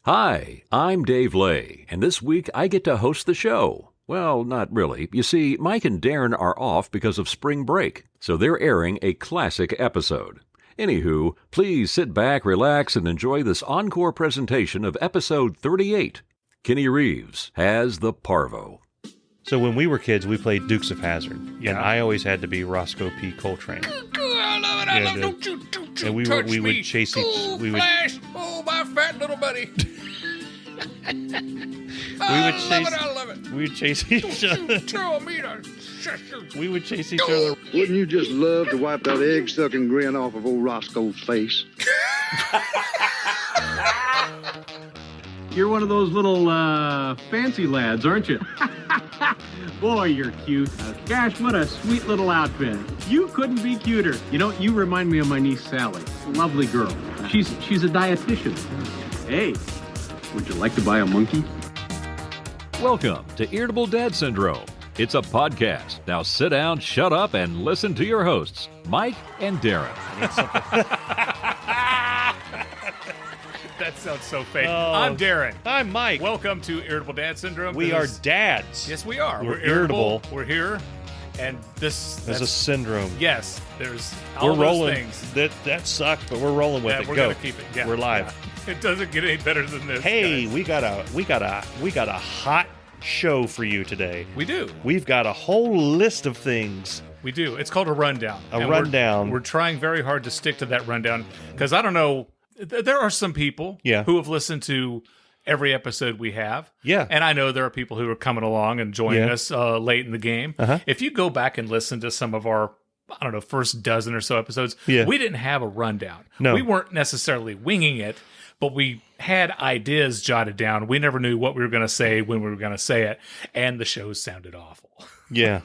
Hi, I'm Dave Lay, and this week I get to host the show. Well, not really. You see, Mike and Darren are off because of spring break, so they're airing a classic episode. Anywho, please sit back, relax, and enjoy this encore presentation of episode 38. Kenny Reeves has the Parvo. So when we were kids, we played Dukes of Hazzard, Yeah. and I always had to be Roscoe P. Coltrane. I love it. I love it. Don't you And we touch would me. chase each. Oh, We would Flash. Oh, my fat little buddy. I love it. we would chase each other. Tell me to shut your... We would chase each other. Wouldn't you just love to wipe that egg-sucking grin off of old Roscoe's face? You're one of those little fancy lads, aren't you? Boy, you're cute. Gosh, what a sweet little outfit. You couldn't be cuter. You know, you remind me of my niece Sally. Lovely girl. She's a dietitian. Hey, would you like to buy a monkey? Welcome to Irritable Dad Syndrome. It's a podcast. Now sit down, shut up, and listen to your hosts, Mike and Darren. That sounds so fake. Oh. I'm Darren. I'm Mike. Welcome to Irritable Dad Syndrome. We are dads. Yes, we are. We're We're irritable. irritable. We're here. And There's a that's- syndrome. yes, there's all We're those rolling. things. That sucked, but we're rolling with Yeah, it. we're Go. gonna keep it. Yeah, We're live. yeah. It doesn't get any better than this. Hey, guys. we got a hot show for you today. We do. We've got a whole list of things. We do. It's called a rundown. A And rundown. We're trying very hard to stick to that rundown because I don't know. There are some people who have listened to every episode we have. Yeah. And I know there are people who are coming along and joining Yeah. us late in the game. Uh-huh. If you go back and listen to some of our, I don't know, first dozen or so episodes, Yeah. we didn't have a rundown. No. We weren't necessarily winging it, but we had ideas jotted down. We never knew what we were going to say when we were going to say it. And the shows sounded awful. Yeah.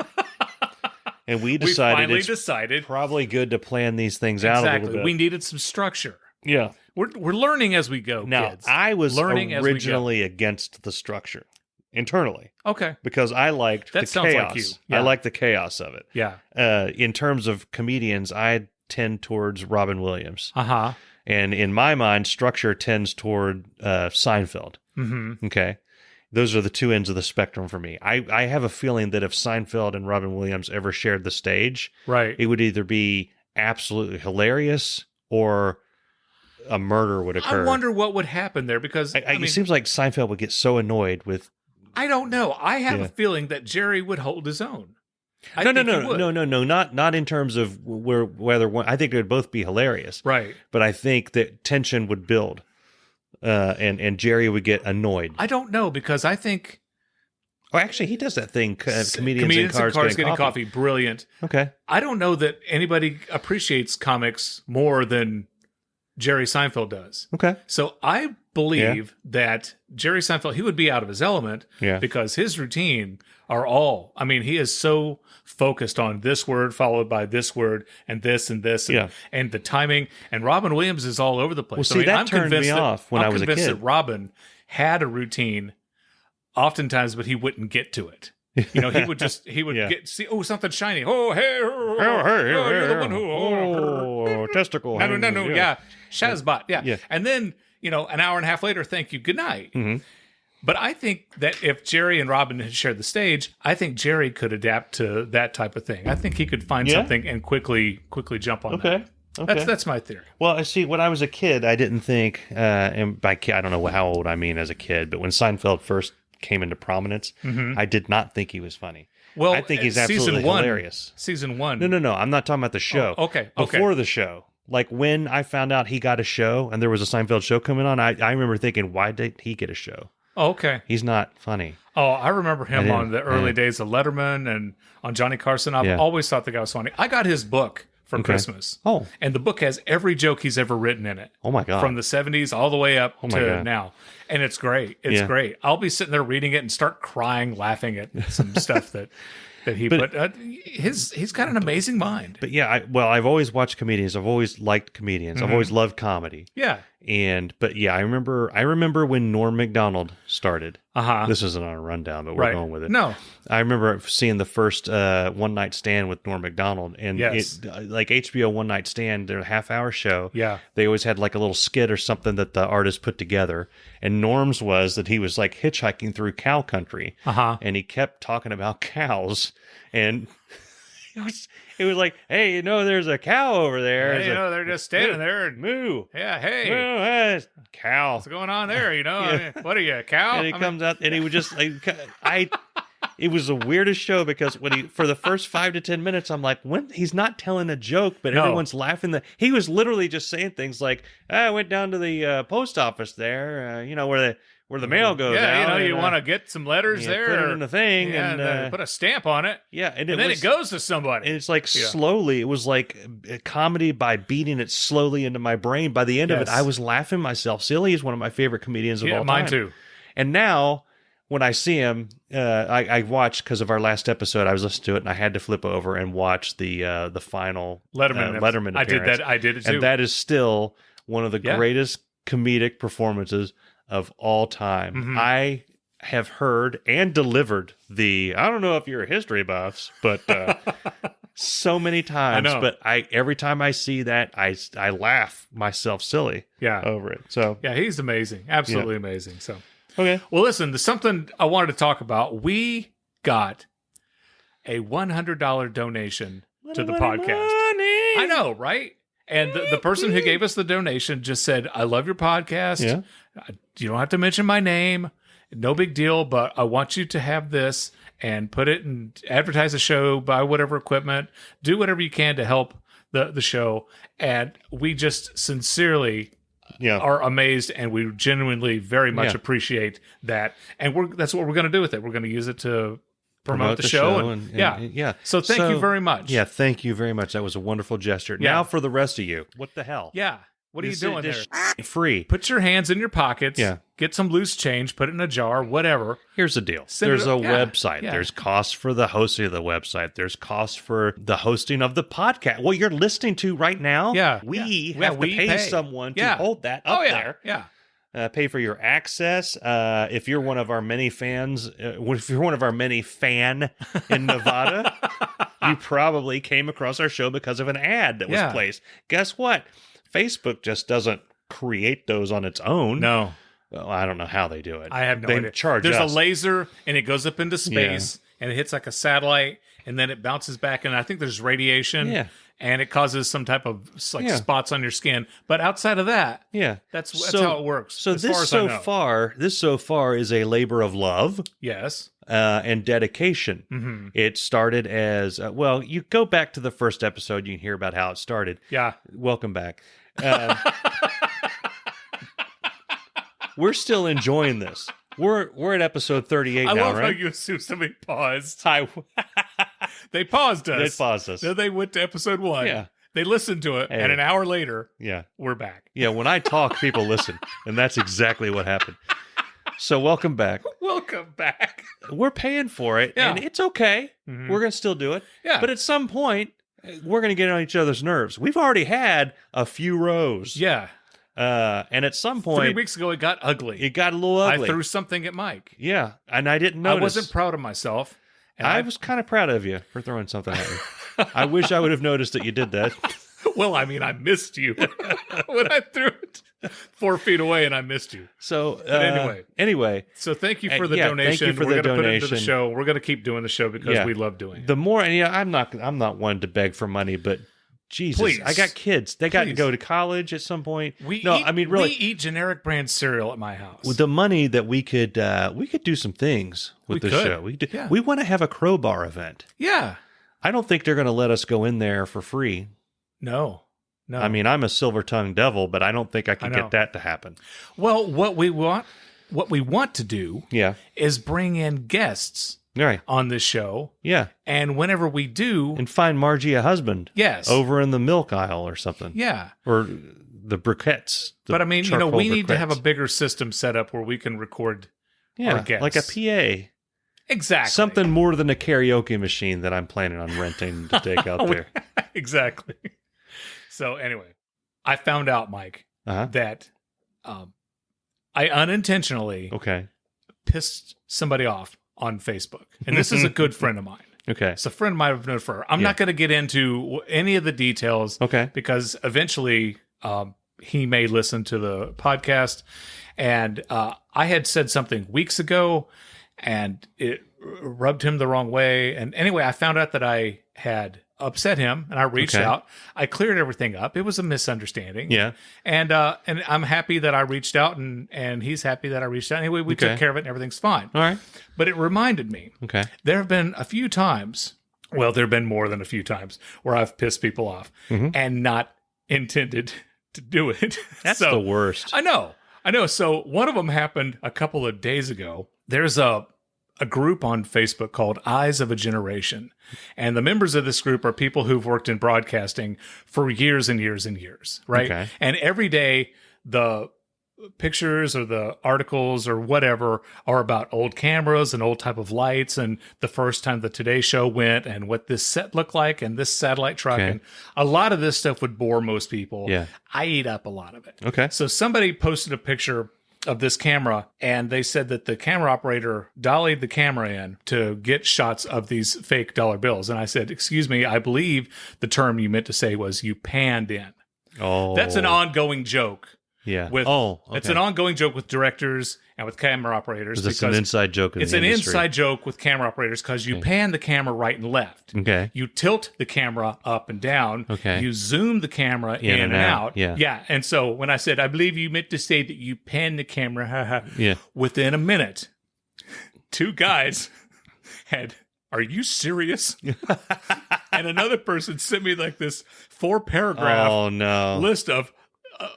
And we We decided finally it's decided. probably good to plan these things out a Exactly. little bit. We needed some structure. Yeah. We're learning as we go, Now, kids. I was Learning as we go. originally against the structure internally Okay. because I liked That the sounds chaos. like you. Yeah. I like the chaos of it. Yeah. In terms of comedians, I tend towards Robin Williams. Uh-huh. And in my mind, structure tends toward Seinfeld. Mm-hmm. Okay. Those are the two ends of the spectrum for me. I have a feeling that if Seinfeld and Robin Williams ever shared the stage, Right. it would either be absolutely hilarious or a murder would occur. I wonder what would happen there because I mean, it seems like Seinfeld would get so annoyed with. I don't know. I have Yeah. a feeling that Jerry would hold his own. I No, think he would. not in terms of whether one. I think they would both be hilarious, Right. but I think that tension would build, and Jerry would get annoyed. I don't know because I think Oh, actually, he does that thing. Comedians in cars getting coffee. Brilliant. Okay. I don't know that anybody appreciates comics more than Jerry Seinfeld does. Okay. So I believe that Jerry Seinfeld, he would be out of his element Yeah. because his routine are all, I mean, he is so focused on this word followed by this word and this and this and, Yeah. and the timing. And Robin Williams is all over the place. Well, see, that turned me off when I was a convinced kid. that Robin had a routine oftentimes, but he wouldn't get to it. You know, he would Yeah. see, oh, something shiny. Oh, hey, you're the one who, oh, testicle. no, yeah. Shazbot, yeah. Yeah. And then, you know, an hour and a half later, thank you, good night. Mm-hmm. But I think that if Jerry and Robin had shared the stage, I think Jerry could adapt to that type of thing. I think he could find Yeah. something and quickly jump on Okay. that. Okay. That's my theory. Well, I see. When I was a kid, I didn't think, and by kid, I don't know how old I mean as a kid, but when Seinfeld first came into prominence, I did not think he was funny. Well, I think he's season absolutely one, hilarious. Season one. No. I'm not talking about the show. Oh, okay. Before the show. Like when I found out he got a show and there was a Seinfeld show coming on, I remember thinking, why did he get a show? Oh, okay. He's not funny. Oh, I remember him I on didn't- the early yeah. days of Letterman and on Johnny Carson. I've Yeah. always thought the guy was funny. I got his book for Okay. Christmas. Oh. And the book has every joke he's ever written in it. Oh my God. From the 70s all the way up Oh my to God. now. And it's great. It's Yeah. great. I'll be sitting there reading it and start crying, laughing at some stuff that he But- put. He's got an amazing mind. But yeah, I've always watched comedians. I've always liked comedians. I've always loved comedy. Yeah. But yeah, I remember when Norm Macdonald started. Uh-huh. This isn't on a rundown, but we're going with it. No. I remember seeing the first One Night Stand with Norm Macdonald, and Yes. like HBO One Night Stand, their half-hour show. Yeah. They always had like a little skit or something that the artist put together, and Norm's was that he was like hitchhiking through cow country, and he kept talking about cows, and it was like, hey, you know, there's a cow over there. Hey, you know, they're just standing there and moo. Yeah, hey. Moo, cow. What's going on there? You know, I mean, what are you, a cow? And he comes out, and he would just like, it was the weirdest show because for the first 5 to 10 minutes, I'm like, when he's not telling a joke, but everyone's laughing. He was literally just saying things like, I went down to the post office there, you know, where the mail goes out. Yeah, you know, you want to get some letters there. Put it in the thing. and put a stamp on it. Yeah. And then it goes to somebody. And it's like slowly, it was like a comedy by beating it slowly into my brain. By the end of it, I was laughing myself silly. He's one of my favorite comedians of all time. Mine too. And now, when I see him, I watched, because of our last episode, I was listening to it, and I had to flip over and watch the final Letterman appearance. I did it too. And that is still one of the greatest comedic performances of all time. Mm-hmm. I have heard and delivered I don't know if you're history buffs, but so many times. I know. But every time I see that, I laugh myself silly over it. So yeah, he's amazing. Absolutely amazing. So okay. Well, listen, there's something I wanted to talk about. We got a $100 donation to the podcast. I know, right? And the person who gave us the donation just said, I love your podcast. Yeah. You don't have to mention my name. No big deal, but I want you to have this and put it and advertise the show, buy whatever equipment, do whatever you can to help the show. And we just sincerely are amazed, and we genuinely very much appreciate that. And that's what we're going to do with it. We're going to use it to promote the show. And So thank you very much. Yeah, thank you very much. That was a wonderful gesture. Yeah. Now for the rest of you. What the hell? Yeah. What are you doing there? Free. Put your hands in your pockets. Yeah. Get some loose change. Put it in a jar. Whatever. Here's the deal. Send There's it- a yeah, website. yeah. There's costs for the hosting of the website. There's costs for the hosting of the podcast. Well, you're listening to right now. Yeah. We Yeah. have to pay someone to hold that up there. Yeah. Pay for your access. If you're one of our many fans, if you're one of our many fan in Nevada, you probably came across our show because of an ad that was placed. Guess what? Facebook just doesn't create those on its own. No. Well, I don't know how they do it. I have no they idea. Charge There's us. a laser, and it goes up into space, and it hits like a satellite, and then it bounces back, and I think there's radiation. Yeah. And it causes some type of spots on your skin. But outside of that, that's how it works. So as this far as I know. this so far is a labor of love. Yes. And dedication. Mm-hmm. It started as you go back to the first episode, you can hear about how it started. Yeah. Welcome back. We're still enjoying this. We're at episode 38 I now, love right? how you assume somebody paused. They paused us. They paused us. Then they went to episode 1. Yeah. They listened to it, and an hour later, we're back. Yeah, when I talk, people listen, and that's exactly what happened. So welcome back. Welcome back. We're paying for it, and it's okay. Mm-hmm. We're going to still do it. Yeah. But at some point, we're going to get on each other's nerves. We've already had a few rows. Yeah. And at some point, 3 weeks ago, it got ugly. it got a little ugly. I threw something at Mike. Yeah, and I didn't notice. I wasn't proud of myself. And I was kind of proud of you for throwing something at me. I wish I would have noticed that you did that. Well, I mean, I missed you when I threw it 4 feet away, and I missed you. So, anyway. So thank you for the donation. Thank you for We're the going to put it into the donation. show. We're going to keep doing the show because we love doing it. The more, I'm not one to beg for money, but Jesus, Please. I got kids. They got to Please. go to college at some point. We eat generic brand cereal at my house. With the money that we could do some things with the show. We want to have a crowbar event. Yeah. I don't think they're going to let us go in there for free. No. I mean, I'm a silver-tongued devil, but I don't think I can get that to happen. Well, what we want to do is bring in guests on this show. Yeah. And whenever we do... And find Margie a husband. Yes. Over in the milk aisle or something. Yeah. Or the briquettes. But I mean, we need to have a bigger system set up where we can record our guests. Like a PA. Exactly. Something more than a karaoke machine that I'm planning on renting to take out there. Exactly. So anyway, I found out, Mike, that I unintentionally pissed somebody off on Facebook. And this is a good friend of mine. Okay. It's a friend of mine I've known for. I'm not going to get into any of the details. Okay. Because eventually he may listen to the podcast. And I had said something weeks ago and it rubbed him the wrong way. And anyway, I found out that I had upset him and I reached out. I cleared everything up. It was a misunderstanding. Yeah. And I'm happy that I reached out and he's happy that I reached out. Anyway, we took care of it and everything's fine. All right. But it reminded me. Okay. There have been a few times, well, there have been more than a few times where I've pissed people off and not intended to do it. That's the worst. I know. So one of them happened a couple of days ago. There's a group on Facebook called Eyes of a Generation. And the members of this group are people who've worked in broadcasting for years and years and years, right? Okay. And every day the pictures or the articles or whatever are about old cameras and old type of lights and the first time the Today Show went and what this set looked like and this satellite truck. And a lot of this stuff would bore most people. Yeah. I eat up a lot of it. Okay. So somebody posted a picture of this camera, and they said that the camera operator dollied the camera in to get shots of these fake dollar bills. And I said, excuse me, I believe the term you meant to say was you panned in. Oh. That's an ongoing joke. Yeah. With, it's an ongoing joke with directors and with camera operators. It's an inside joke in It's the an industry. inside joke with camera operators because you pan the camera right and left. Okay. You tilt the camera up and down. Okay. You zoom the camera in and out. Yeah. Yeah. And so when I said, I believe you meant to say that you pan the camera, yeah. Within a minute, two guys had, are you serious? And another person sent me like this 4-paragraph list of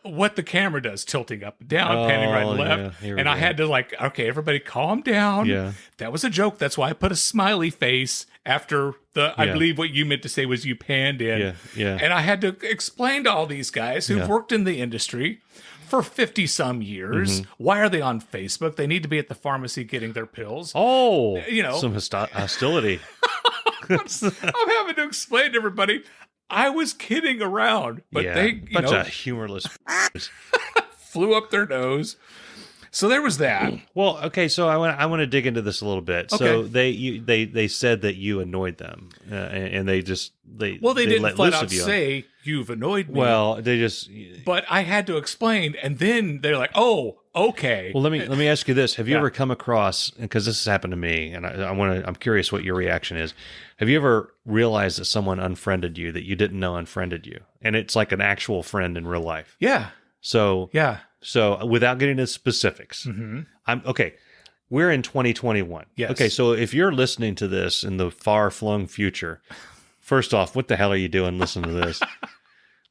what the camera does, tilting up and down, panning right and left. And I had to okay, everybody calm down. Yeah. That was a joke. That's why I put a smiley face after I believe what you meant to say was you panned in. Yeah. Yeah. And I had to explain to all these guys who've worked in the industry for 50 some years. Why are they on Facebook? They need to be at the pharmacy getting their pills. Oh, some hostility. I'm having to explain to everybody, I was kidding around, but they bunch of humorless flew up their nose. So there was that. Well, okay, so I want to dig into this a little bit. Okay. So they said that you annoyed them, and they didn't let flat loose out of you. say you've annoyed me. Well, they just. But I had to explain, and then they're like, "Oh, okay." Well, let me ask you this: have you ever come across? Because this has happened to me, and I'm curious what your reaction is. Have you ever realized that someone unfriended you that you didn't know unfriended you, and it's like an actual friend in real life? Yeah. So yeah. So without getting into specifics, I'm okay. We're in 2021. Yes. Okay, so if you're listening to this in the far-flung future, first off, what the hell are you doing listening to this?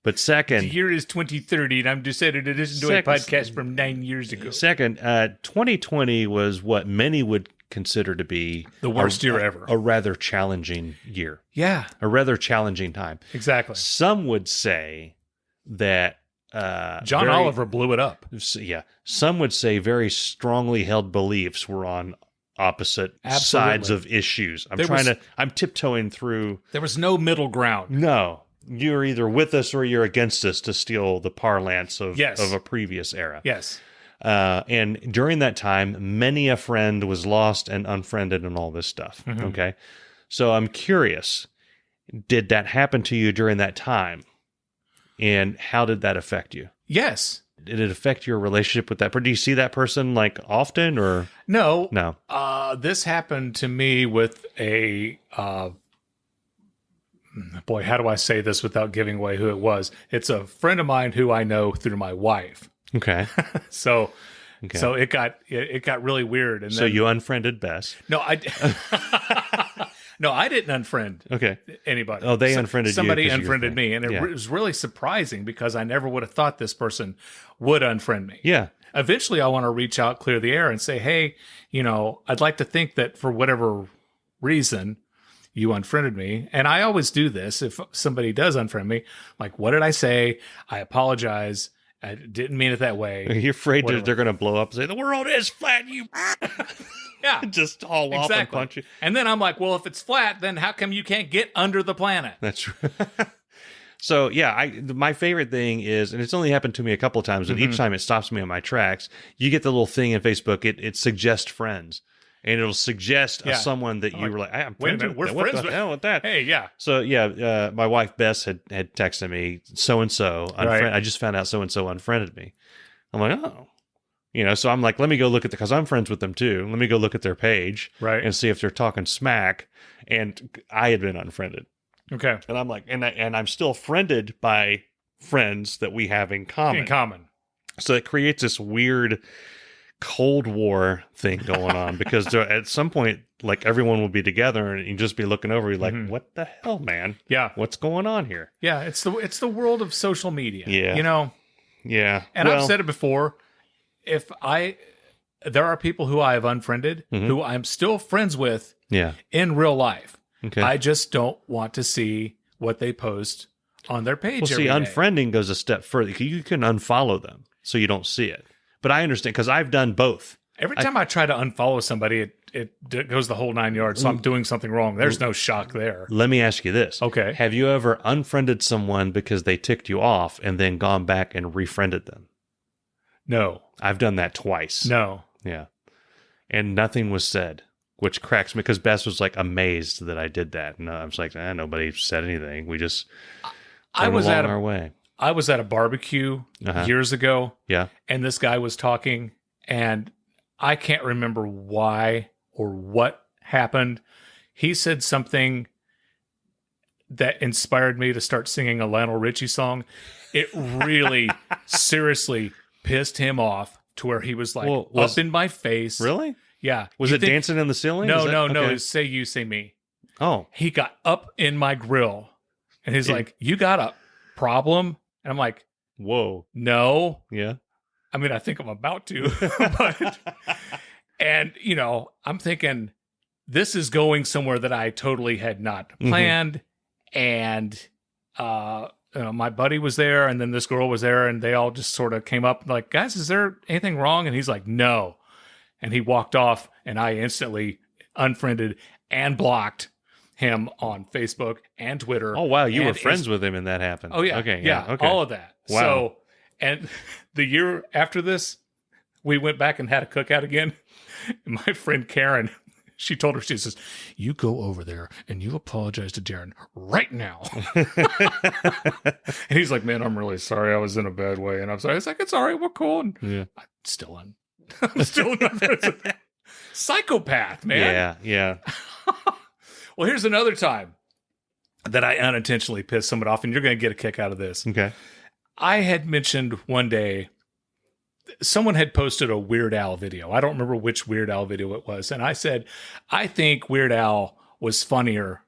But second, the year is 2030, and I'm decided to listen to a podcast from 9 years ago. Second, 2020 was what many would consider to be the worst year ever. A rather challenging year. Yeah. A rather challenging time. Exactly. Some would say that John Oliver blew it up. Yeah. Some would say very strongly held beliefs were on opposite sides of issues. I'm tiptoeing through. There was no middle ground. No. You're either with us or you're against us, to steal the parlance of a previous era. Yes. And during that time, many a friend was lost and unfriended and all this stuff. Okay. So I'm curious, did that happen to you during that time? And how did that affect you? Yes. Did it affect your relationship with that person? Do you see that person often or? No. No. This happened to me with a, boy, how do I say this without giving away who it was? It's a friend of mine who I know through my wife. Okay. So it got really weird. And so you unfriended Bess? No, No, I didn't unfriend anybody. Oh, they unfriended somebody you. Somebody unfriended me. And it was really surprising because I never would have thought this person would unfriend me. Yeah. Eventually, I want to reach out, clear the air, and say, hey, I'd like to think that for whatever reason, you unfriended me. And I always do this. If somebody does unfriend me, I'm like, what did I say? I apologize. I didn't mean it that way. Are you afraid that they're going to blow up and say, the world is flat, you... Yeah. Just haul off and punch you. And then I'm like, well, if it's flat, then how come you can't get under the planet? That's right. So yeah, my favorite thing is, and it's only happened to me a couple of times, and each time it stops me in my tracks. You get the little thing in Facebook. It suggests friends, and it'll suggest someone that you were like, I'm wait a friends minute, with. we're What friends the with hell with that? Hey, yeah. So yeah, my wife Bess had texted me, so and so. Right. I just found out so and so unfriended me. I'm like, oh. So I'm like, let me go look at because I'm friends with them too. Let me go look at their page, Right. and see if they're talking smack. And I had been unfriended. Okay. And I'm like, and I'm still friended by friends that we have in common. So it creates this weird Cold War thing going on because at some point, like everyone will be together and you just be looking over. You're like, what the hell, man? Yeah. What's going on here? Yeah. It's the world of social media. Yeah. Yeah. And I've said it before. There are people who I have unfriended who I'm still friends with in real life. Okay. I just don't want to see what they post on their page. Well, see, unfriending goes a step further. You can unfollow them so you don't see it. But I understand because I've done both. Every time I try to unfollow somebody, it goes the whole 9 yards. So I'm doing something wrong. There's no shock there. Let me ask you this. Okay. Have you ever unfriended someone because they ticked you off and then gone back and refriended them? No. I've done that twice. No. Yeah. And nothing was said, which cracks me because Bess was like amazed that I did that. And I was like, nobody said anything. We just went along our way. I was at a barbecue years ago. Yeah. And this guy was talking, and I can't remember why or what happened. He said something that inspired me to start singing a Lionel Richie song. It really seriously pissed him off to where he was like up in my face. Really? Yeah. Was it dancing in the ceiling? No. It was Say You, Say Me. Oh. He got up in my grill and he's like, you got a problem? And I'm like, whoa. No. Yeah. I mean, I think I'm about to. But, and, I'm thinking this is going somewhere that I totally had not planned. And my buddy was there, and then this girl was there, and they all just sort of came up like, guys, is there anything wrong? And he's like, no. And he walked off, and I instantly unfriended and blocked him on Facebook and Twitter. Oh, wow. You were friends with him and that happened. Oh, yeah. Okay. Yeah. Okay. All of that. Wow. So, and the year after this, we went back and had a cookout again. And my friend Karen, she told her, she says, you go over there and you apologize to Darren right now. And he's like, man, I'm really sorry. I was in a bad way. And I'm sorry. It's like, it's all right. We're cool. And I'm still not friends with that. Psychopath, man. Yeah. Well, here's another time that I unintentionally pissed someone off, and you're going to get a kick out of this. Okay. I had mentioned one day, someone had posted a Weird Al video. I don't remember which Weird Al video it was. And I said, I think Weird Al was funnier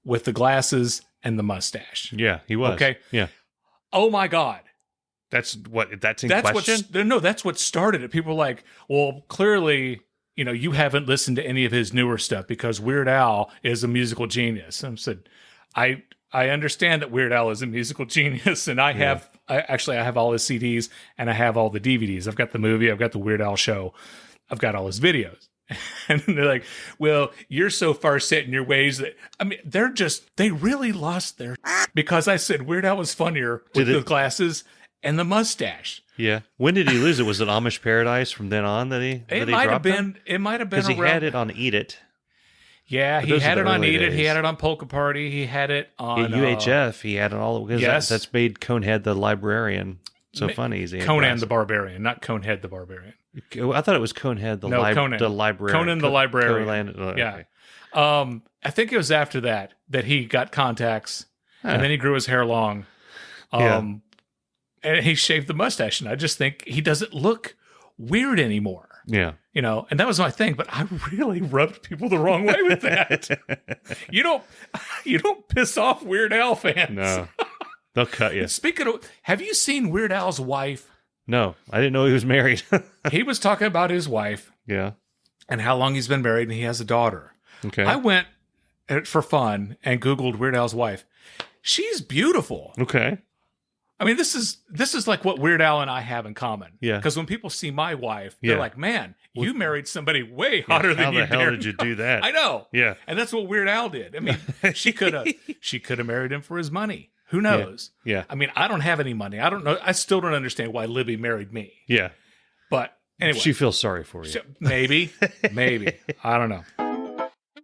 with the glasses and the mustache. Yeah, he was. Okay. Yeah. Oh my God. That's in question? That's what started it. People were like, well, clearly, you haven't listened to any of his newer stuff because Weird Al is a musical genius. And I said, I understand that Weird Al is a musical genius, and I have all his CDs and I have all the DVDs. I've got the movie, I've got the Weird Al show, I've got all his videos. And they're like, well, you're so far set in your ways that, I mean, they really lost their because I said Weird Al was funnier with the glasses and the mustache. Yeah. When did he lose it? Was it Amish Paradise from then on that he might have dropped been. It might have been because he had it on Eat It. Yeah, he had it on Eat It. He had it on Polka Party. He had it on UHF. He had it all. Yes, that's made Conehead the Librarian so funny. Conan the Barbarian, not Conehead the Barbarian. I thought it was Conehead the Librarian. Conan the Librarian. Okay. Yeah. I think it was after that he got contacts, and then he grew his hair long. And he shaved the mustache, and I just think he doesn't look weird anymore. Yeah. And that was my thing, but I really rubbed people the wrong way with that. You don't piss off Weird Al fans. No. They'll cut you. Speaking of, have you seen Weird Al's wife? No, I didn't know he was married. He was talking about his wife. Yeah. And how long he's been married, and he has a daughter. Okay. I went for fun and Googled Weird Al's wife. She's beautiful. Okay. I mean, this is like what Weird Al and I have in common. Yeah. Because when people see my wife, they're like, man, you married somebody way hotter than you did. How the hell did you do that? I know. Yeah. And that's what Weird Al did. I mean, she could have married him for his money. Who knows? Yeah. I mean, I don't have any money. I don't know. I still don't understand why Libby married me. Yeah. But anyway. She feels sorry for you. Maybe. I don't know.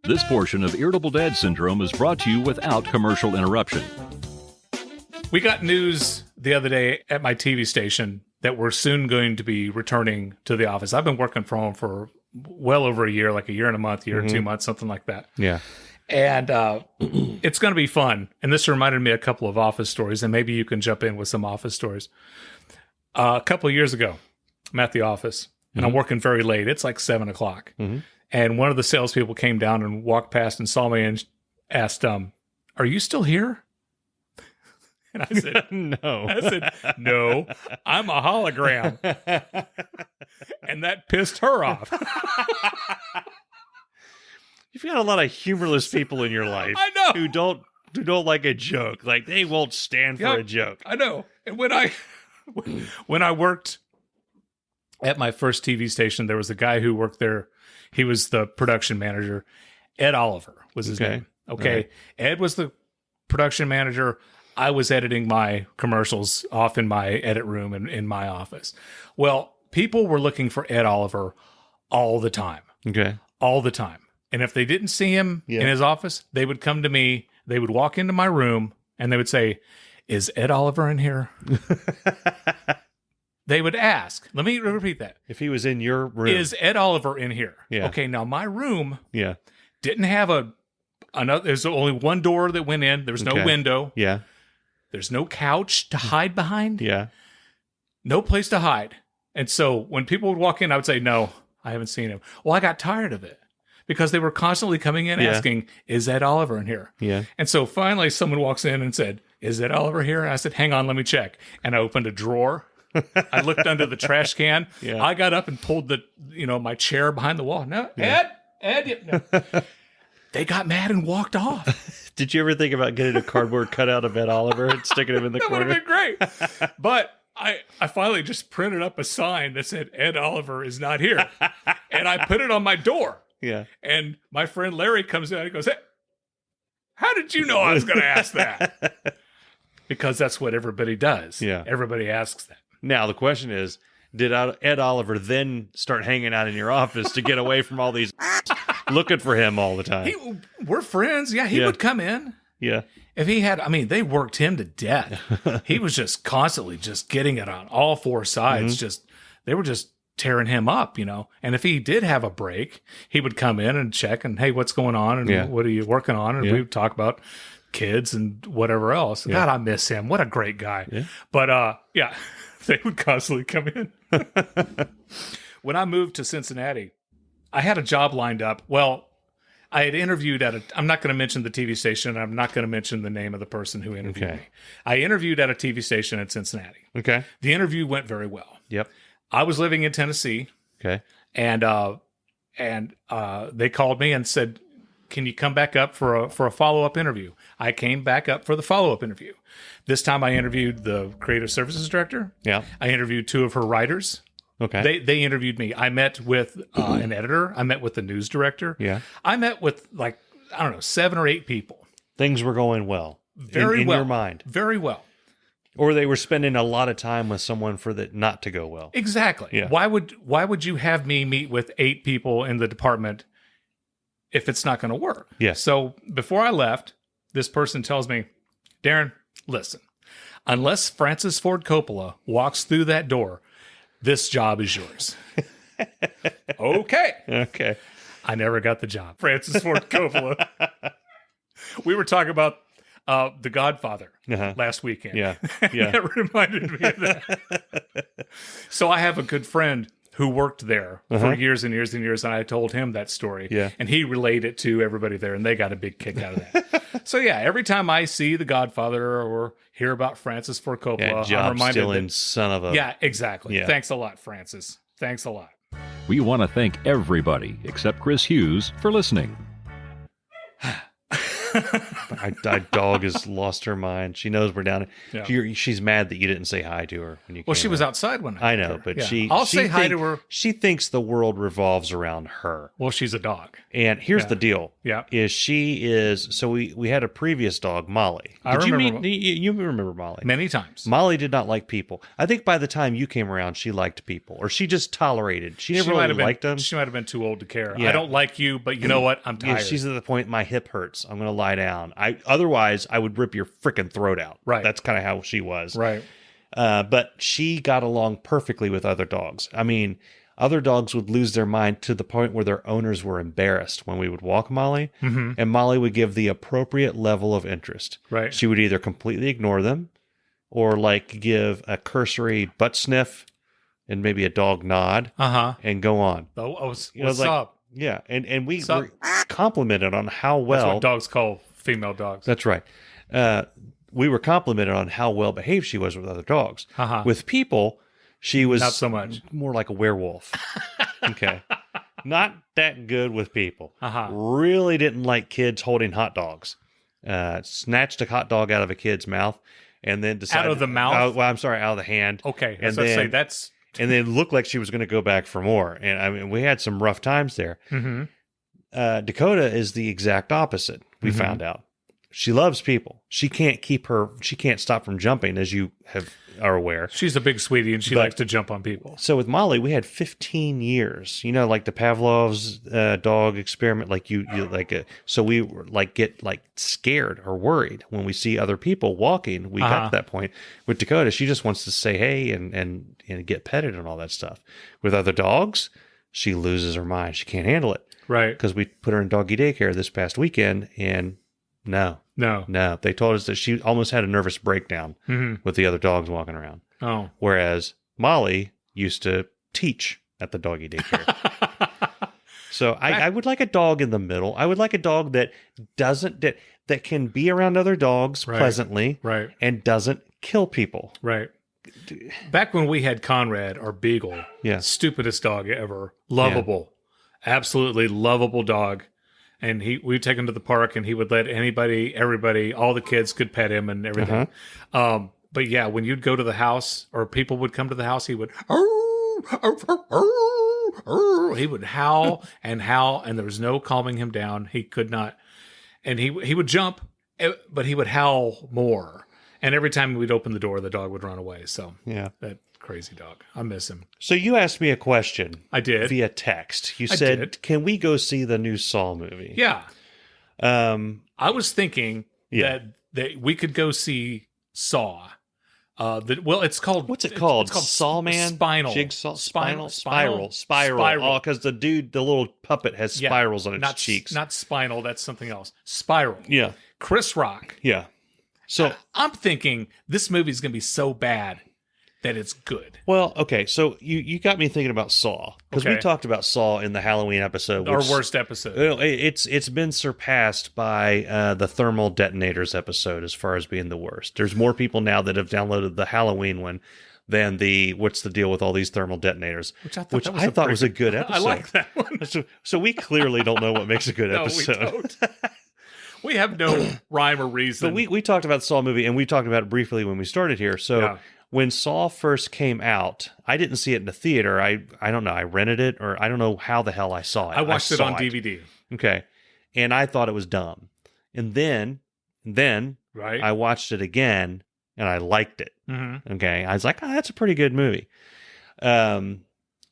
This portion of Irritable Dad Syndrome is brought to you without commercial interruption. We got news the other day at my TV station that we're soon going to be returning to the office. I've been working from home for well over a year, like a year and a month, year and 2 months, something like that. Yeah. And it's going to be fun. And this reminded me of a couple of office stories, and maybe you can jump in with some office stories. A couple of years ago, I'm at the office, and I'm working very late. It's like 7 o'clock. And one of the salespeople came down and walked past and saw me and asked, "Are you still here?" And I said, No. I said, "No, I'm a hologram." And that pissed her off. You've got a lot of humorless people in your life. I know. Who don't like a joke. Like, they won't stand for a joke. I know. And when I worked at my first TV station, there was a guy who worked there. He was the production manager. Ed Oliver was his name. Okay. Right. Ed was the production manager. I was editing my commercials off in my edit room in my office. Well, people were looking for Ed Oliver all the time. Okay. All the time. And if they didn't see him in his office, they would come to me. They would walk into my room and they would say, "Is Ed Oliver in here?" They would ask. Let me repeat that. If he was in your room. Is Ed Oliver in here? Yeah. Okay, now my room Yeah. didn't have another. There's only one door that went in. There was no window. Yeah. There's no couch to hide behind. Yeah. No place to hide. And so when people would walk in, I would say, "No, I haven't seen him." Well, I got tired of it because they were constantly coming in asking, "Is Ed Oliver in here?" Yeah. And so finally someone walks in and said, "Is Ed Oliver here?" And I said, "Hang on, let me check." And I opened a drawer. I looked under the trash can. Yeah. I got up and pulled my chair behind the wall. "No, Ed, no." They got mad and walked off. Did you ever think about getting a cardboard cutout of Ed Oliver and sticking him in the That would corner? have been great. But I finally just printed up a sign that said, "Ed Oliver is not here." And I put it on my door. Yeah. And my friend Larry comes in and he goes, "Hey, how did you know I was going to ask that?" Because that's what everybody does. Yeah. Everybody asks that. Now, the question is, did Ed Oliver then start hanging out in your office to get away from all these looking for him all the time? We're friends. Yeah, he would come in. Yeah. If he had, they worked him to death. He was just constantly just getting it on all four sides. They were just tearing him up, And if he did have a break, he would come in and check and, "Hey, what's going on? And what are you working on?" And we would talk about kids and whatever else. God, I miss him. What a great guy. Yeah. But they would constantly come in. When I moved to Cincinnati, I had a job lined up. Well, I had interviewed I'm not going to mention the TV station. I'm not going to mention the name of the person who interviewed me. I interviewed at a TV station in Cincinnati. Okay. The interview went very well. Yep. I was living in Tennessee. Okay. And they called me and said, "Can you come back up for a follow-up interview?" I came back up for the follow-up interview. This time I interviewed the creative services director. Yeah. I interviewed two of her writers. Okay. They interviewed me. I met with an editor. I met with the news director. Yeah. I met with 7 or 8 people. Things were going well. Very in well. your mind. Very well. Or they were spending a lot of time with someone for that not to go well. Exactly. Yeah. Why would you have me meet with 8 people in the department if it's not going to work? Yeah. So before I left, this person tells me, "Darren, listen, unless Francis Ford Coppola walks through that door, this job is yours." Okay. Okay. I never got the job. Francis Ford Coppola. We were talking about The Godfather last weekend. Yeah. Yeah. That reminded me of that. So I have a good friend who worked there for years and years and years, and I told him that story. Yeah. And he relayed it to everybody there, and they got a big kick out of that. So yeah, every time I see The Godfather or hear about Francis Ford Coppola, I'm reminded stealing son of a... Yeah, exactly. Yeah. Thanks a lot, Francis. Thanks a lot. We want to thank everybody except Chris Hughes for listening. Our dog has lost her mind. She knows we're down. Yeah. She's mad that you didn't say hi to her when you. Well, came she was out. outside when I know, but Yeah. I'll say hi to her. She thinks the world revolves around her. Well, she's a dog. And here's the deal. Yeah. So we had a previous dog, Molly. I remember. You remember Molly? Many times. Molly did not like people. I think by the time you came around, she liked people, or she just tolerated. She never really liked them. She might have been too old to care. Yeah. I don't like you, but you know what? I'm tired. Yeah, she's at the point my hip hurts. I'm going to lie down. Otherwise I would rip your freaking throat out. Right. That's kind of how she was. Right. But she got along perfectly with other dogs. I mean, other dogs would lose their mind to the point where their owners were embarrassed when we would walk Molly, and Molly would give the appropriate level of interest. Right. She would either completely ignore them or like give a cursory butt sniff and maybe a dog nod and go on. What's like, up? Yeah. And we Sup? were complimented on how well. That's what dogs call female dogs. That's right. We were complimented on how well behaved she was with other dogs. With people, she was Not so much. More like a werewolf. Okay. Not that good with people. Uh-huh. Really didn't like kids holding hot dogs. Snatched a hot dog out of a kid's mouth and then decided... Out of the mouth? out of the hand. Okay. And Let's say then, that's... and then looked like she was going to go back for more. And I mean, we had some rough times there. Mm-hmm. Dakota is the exact opposite, we found out. She loves people. She can't stop from jumping, as you are aware. She's a big sweetie and she likes to jump on people. So with Molly, we had 15 years, like the Pavlov's dog experiment, so we were get scared or worried when we see other people walking. We got to that point with Dakota. She just wants to say, hey, and get petted and all that stuff. With other dogs, she loses her mind. She can't handle it. Right. Because we put her in doggy daycare this past weekend and no. They told us that she almost had a nervous breakdown with the other dogs walking around. Oh. Whereas Molly used to teach at the doggy daycare. So I would like a dog in the middle. I would like a dog that that can be around other dogs pleasantly and doesn't kill people. Right. Back when we had Conrad, our beagle, stupidest dog ever, lovable, absolutely lovable dog. And we'd take him to the park and he would let everybody, all the kids could pet him and everything. But yeah, when you'd go to the house or people would come to the house, he would howl and there was no calming him down. He could not. And he would jump, but he would howl more. And every time we'd open the door, the dog would run away. So that crazy dog. I miss him. So you asked me a question. I did. Via text. You said, can we go see the new Saw movie? Yeah. I was thinking that we could go see Saw. It's called... What's it called? It's called Saw Man? Spinal. Jigsaw? Spiral. Oh, because the little puppet has spirals on its cheeks. Not spinal. That's something else. Spiral. Yeah. Chris Rock. Yeah. So I'm thinking this movie is going to be so bad that it's good. Well, okay, so you got me thinking about Saw, because we talked about Saw in the Halloween episode. Our worst episode. It's been surpassed by the thermal detonators episode as far as being the worst. There's more people now that have downloaded the Halloween one than the what's the deal with all these thermal detonators, which I thought was a good episode. I like that one. So we clearly don't know what makes a good episode. We don't. We have no rhyme or reason. But we talked about the Saw movie, and we talked about it briefly when we started here. So when Saw first came out, I didn't see it in the theater. I don't know. I rented it, or I don't know how the hell I saw it. I watched it on DVD. Okay. And I thought it was dumb. And then I watched it again, and I liked it. Mm-hmm. Okay. I was like, that's a pretty good movie. And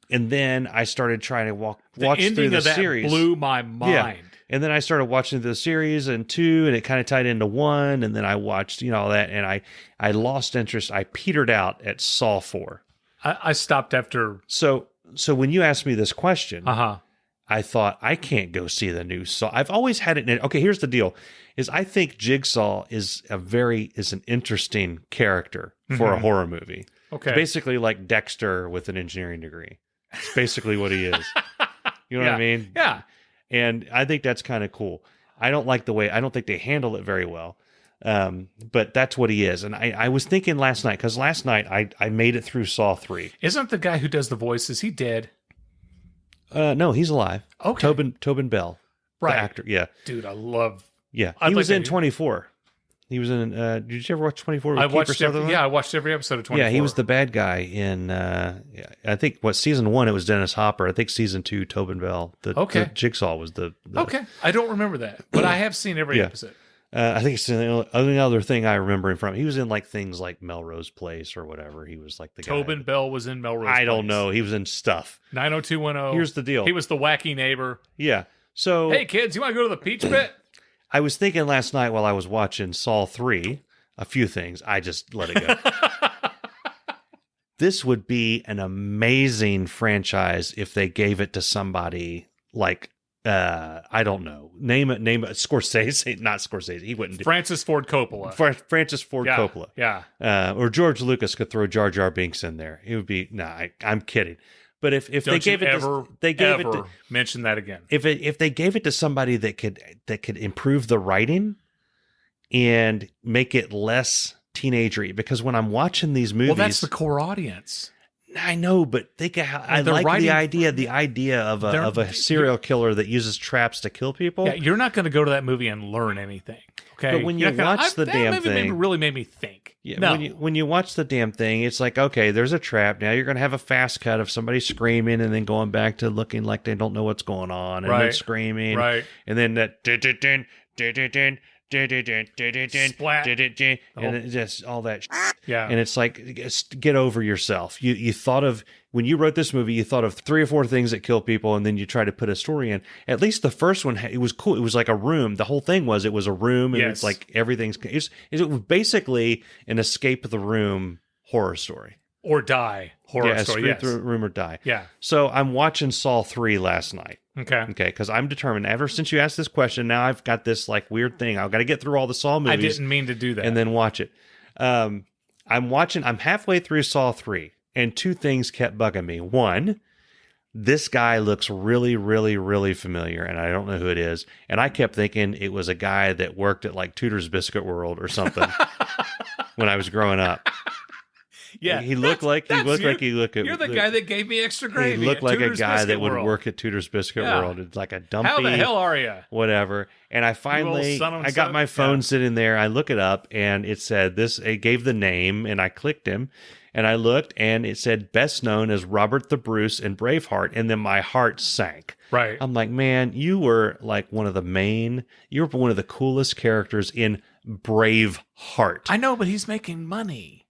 then I started trying to watch through the series. Blew my mind. Yeah. And then I started watching the series and 2, and it kind of tied into 1. And then I watched, all that, and I lost interest. I petered out at Saw 4. I stopped after. So when you asked me this question, I thought I can't go see the new Saw. I've always had it in. Okay, here's the deal: is I think Jigsaw is an interesting character for a horror movie. Okay, it's basically like Dexter with an engineering degree. It's basically what he is. You know what I mean? Yeah. And I think that's kind of cool. I don't think they handle it very well. But that's what he is. And I was thinking last night, because last night I made it through Saw 3. Isn't the guy who does the voice, is he dead? No, he's alive. Okay. Tobin Bell. Right. The actor, yeah. Dude, I love Yeah, I'd he was like in to- 24. He was in. Did you ever watch 24? With I Kiefer watched Sutherland? I watched every episode of 24. Yeah, he was the bad guy in. I think season 1 it was Dennis Hopper. I think season 2 Tobin Bell. Okay. The Jigsaw was the. Okay, I don't remember that, but I have seen every Yeah. episode. I think it's the only other thing I remember him from. He was in like things like Melrose Place or whatever. He was like the guy. Tobin Bell was in Melrose. I don't Place. know. He was in stuff. 90210. Here's the deal. He was the wacky neighbor. Yeah. So Hey kids, you want to go to the peach pit? I was thinking last night while I was watching Saw 3, a few things. I just let it go. This would be an amazing franchise if they gave it to somebody like, I don't know. Name it. Scorsese, not Scorsese. He wouldn't do Francis Ford Coppola. Francis Ford Yeah, Coppola. Yeah. Or George Lucas could throw Jar Jar Binks in there. It would be, I'm kidding. But if Don't they gave you it ever, to, they gave ever it to, mention that again. if they gave it to somebody that could improve the writing and make it less teenagery, because when I'm watching these movies, Well, that's the core audience. I know, but think of how I They're like writing- the idea of a serial killer that uses traps to kill people. Yeah, you're not going to go to that movie and learn anything. Okay, But when you You're not gonna- watch the that damn movie thing- really made me think. Yeah, no, when you watch the damn thing, it's like, okay, there's a trap. Now you're going to have a fast cut of somebody screaming and then going back to looking like they don't know what's going on and then Right. screaming. Right. And then that Splat. and it's just all that yeah, and it's like, get over yourself. You thought of, when you wrote this movie, you thought of 3 or 4 things that kill people, and then you try to put a story in. At least the first one, it was cool. It was like a room. The whole thing was, it was a room, and Yes. it's like everything's. It was basically an escape the room horror story. or die horror Yeah, story. escape Yes. the room or die. Yeah. So I'm watching Saw 3 last night. Okay. Okay, because I'm determined. Ever since you asked this question, now I've got this like weird thing. I've got to get through all the Saw movies. I didn't mean to do that. And then watch it. I'm halfway through Saw 3, and 2 things kept bugging me. One, this guy looks really, really, really familiar, and I don't know who it is. And I kept thinking it was a guy that worked at like Tudor's Biscuit World or something when I was growing up. yeah, He looked like you're the guy that gave me extra he gravy. looked at like a Tudor's guy Biscuit that would World. work at Tudor's Biscuit Yeah. World. It's like a dumpy. How the hell are you? Whatever. And I finally, son of a I got son. my phone Yeah. sitting there. I look it up, and it said this. It gave the name, and I clicked him, and I looked, and it said best known as Robert the Bruce in Braveheart, and then my heart sank. Right. I'm like, man, you were like one of the coolest characters in Braveheart. I know, but he's making money.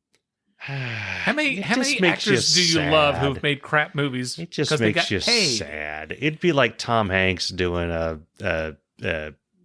How many It how just many makes you actors do you love sad. who've made crap movies? It just 'cause they makes got you paid? sad. It'd be like Tom Hanks doing a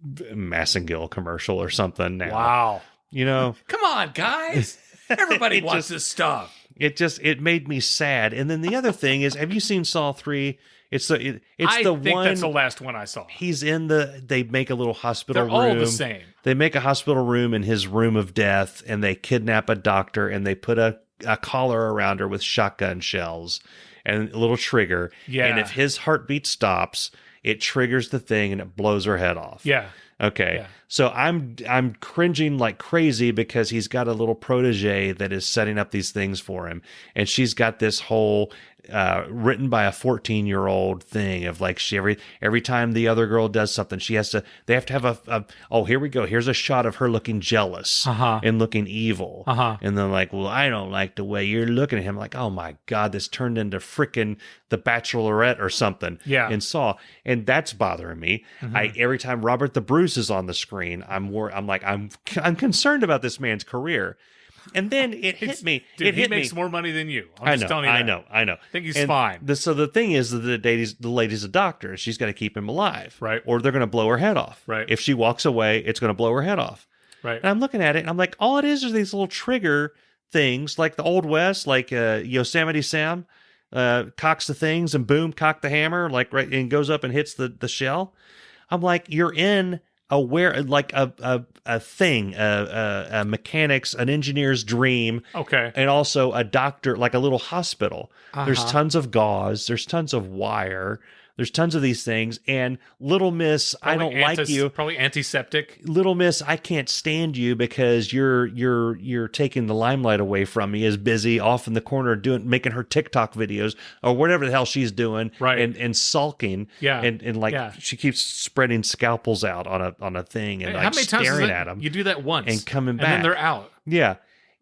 Massengill commercial or something now. Wow. You know, Come on, guys. Everybody It wants just- this stuff. it made me sad. And then the other thing is, have you seen Saw 3? It's the I think one that's the last one I saw. he's in they make a little hospital They're room. all the same. They make a hospital room in his room of death, and they kidnap a doctor, and they put a collar around her with shotgun shells and a little trigger. Yeah. And if his heartbeat stops, it triggers the thing and it blows her head off. Yeah. Okay. Yeah. So I'm cringing like crazy because he's got a little protege that is setting up these things for him. And she's got this whole written by a 14-year-old thing of like every time the other girl does something, they have to have here we go. Here's a shot of her looking jealous Uh-huh. and looking evil. Uh-huh. And then like, well, I don't like the way you're looking at him. Like, oh my God, this turned into frickin' The Bachelorette or something. Yeah. And Saw. And that's bothering me. Mm-hmm. Every time Robert the Bruce is on the screen, I'm concerned about this man's career. And then it hit me. Dude, he hit makes me. more money than you. I'm I just know, telling you I that. know, I know. I think he's And fine. So the thing is that the lady's a doctor. She's got to keep him alive, Right. Or they're going to blow her head off, Right. If she walks away, it's going to blow her head off. Right. And I'm looking at it, and I'm like, all it is these little trigger things, like the Old West, like Yosemite Sam cocks the things, and boom, cock the hammer, like right, and goes up and hits the shell. I'm like, you're in a thing, a mechanic's, an engineer's dream. Okay. And also a doctor, like a little hospital. There's Uh-huh. tons of gauze. There's tons of wire. There's tons of these things. And Little Miss, I don't like you. Probably antiseptic. Little Miss, I can't stand you because you're taking the limelight away from me. Is busy off in the corner making her TikTok videos or whatever the hell she's doing, right? And sulking, and she keeps spreading scalpels out on a thing and how many times staring at them. You do that once and coming back, and then they're out. Yeah,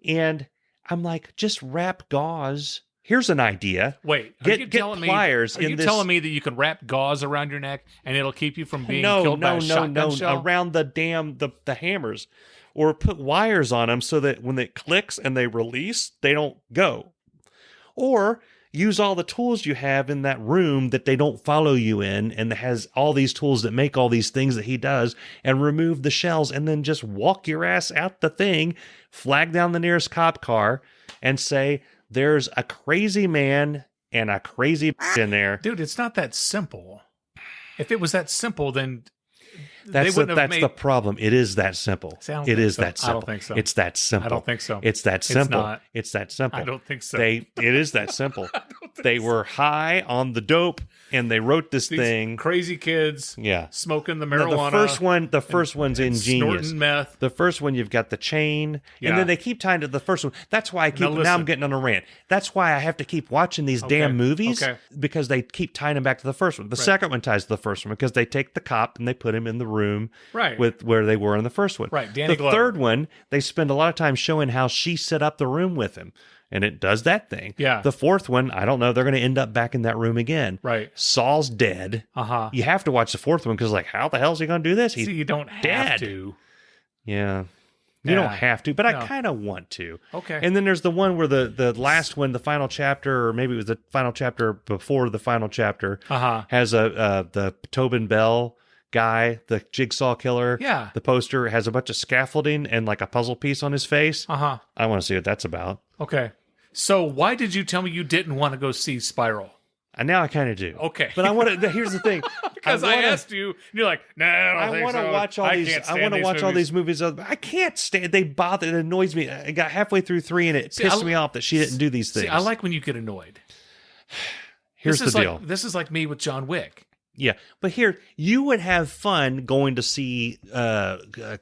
and I'm like, just wrap gauze. Here's an idea. Wait, get pliers. Are you telling me that you can wrap gauze around your neck and it'll keep you from being killed by a shotgun shell? Around the hammers, or put wires on them so that when it clicks and they release, they don't go. Or use all the tools you have in that room that they don't follow you in, and has all these tools that make all these things that he does, and remove the shells, and then just walk your ass out the thing, flag down the nearest cop car, and say, there's a crazy man and a crazy in there. Dude, it's not that simple. If it was that simple, then that's the problem. It is that simple. It is that simple. I don't think so. It's that simple. I don't think so. It's that simple. It's not. It's that simple. I don't think so. It is that simple. They were high on the dope, and they wrote these thing. Crazy kids, smoking the marijuana. No, the first one's ingenious. Snorting meth. The first one, you've got the chain, and then they keep tying to the first one. That's why now I'm getting on a rant. That's why I have to keep watching these damn movies, because they keep tying them back to the first one. The second one ties to the first one because they take the cop and they put him in the room with where they were in the first one. Right. Danny the third one, they spend a lot of time showing how she set up the room with him. And it does that thing. Yeah. The fourth one, I don't know. They're going to end up back in that room again. Right. Saul's dead. Uh-huh. You have to watch the fourth one because, like, how the hell is he going to do this? He's you don't have to. Yeah. You don't have to, but I kind of want to. Okay. And then there's the one where the last one, the final chapter, or maybe it was the final chapter before the final chapter, has the Tobin Bell guy, the jigsaw killer. Yeah. The poster has a bunch of scaffolding and like a puzzle piece on his face. I want to see what that's about. Okay. So why did you tell me you didn't want to go see Spiral? And now I kind of do. Okay. But I want to. Here's the thing. Because I asked you, and you're like, "No, I want to watch all these. I want to watch all these movies. I can't stand. They bother. It annoys me. I got halfway through 3, and it pissed me off that she didn't do these things. See, I like when you get annoyed. Here's the deal. This is like me with John Wick. Yeah, but here you would have fun going to see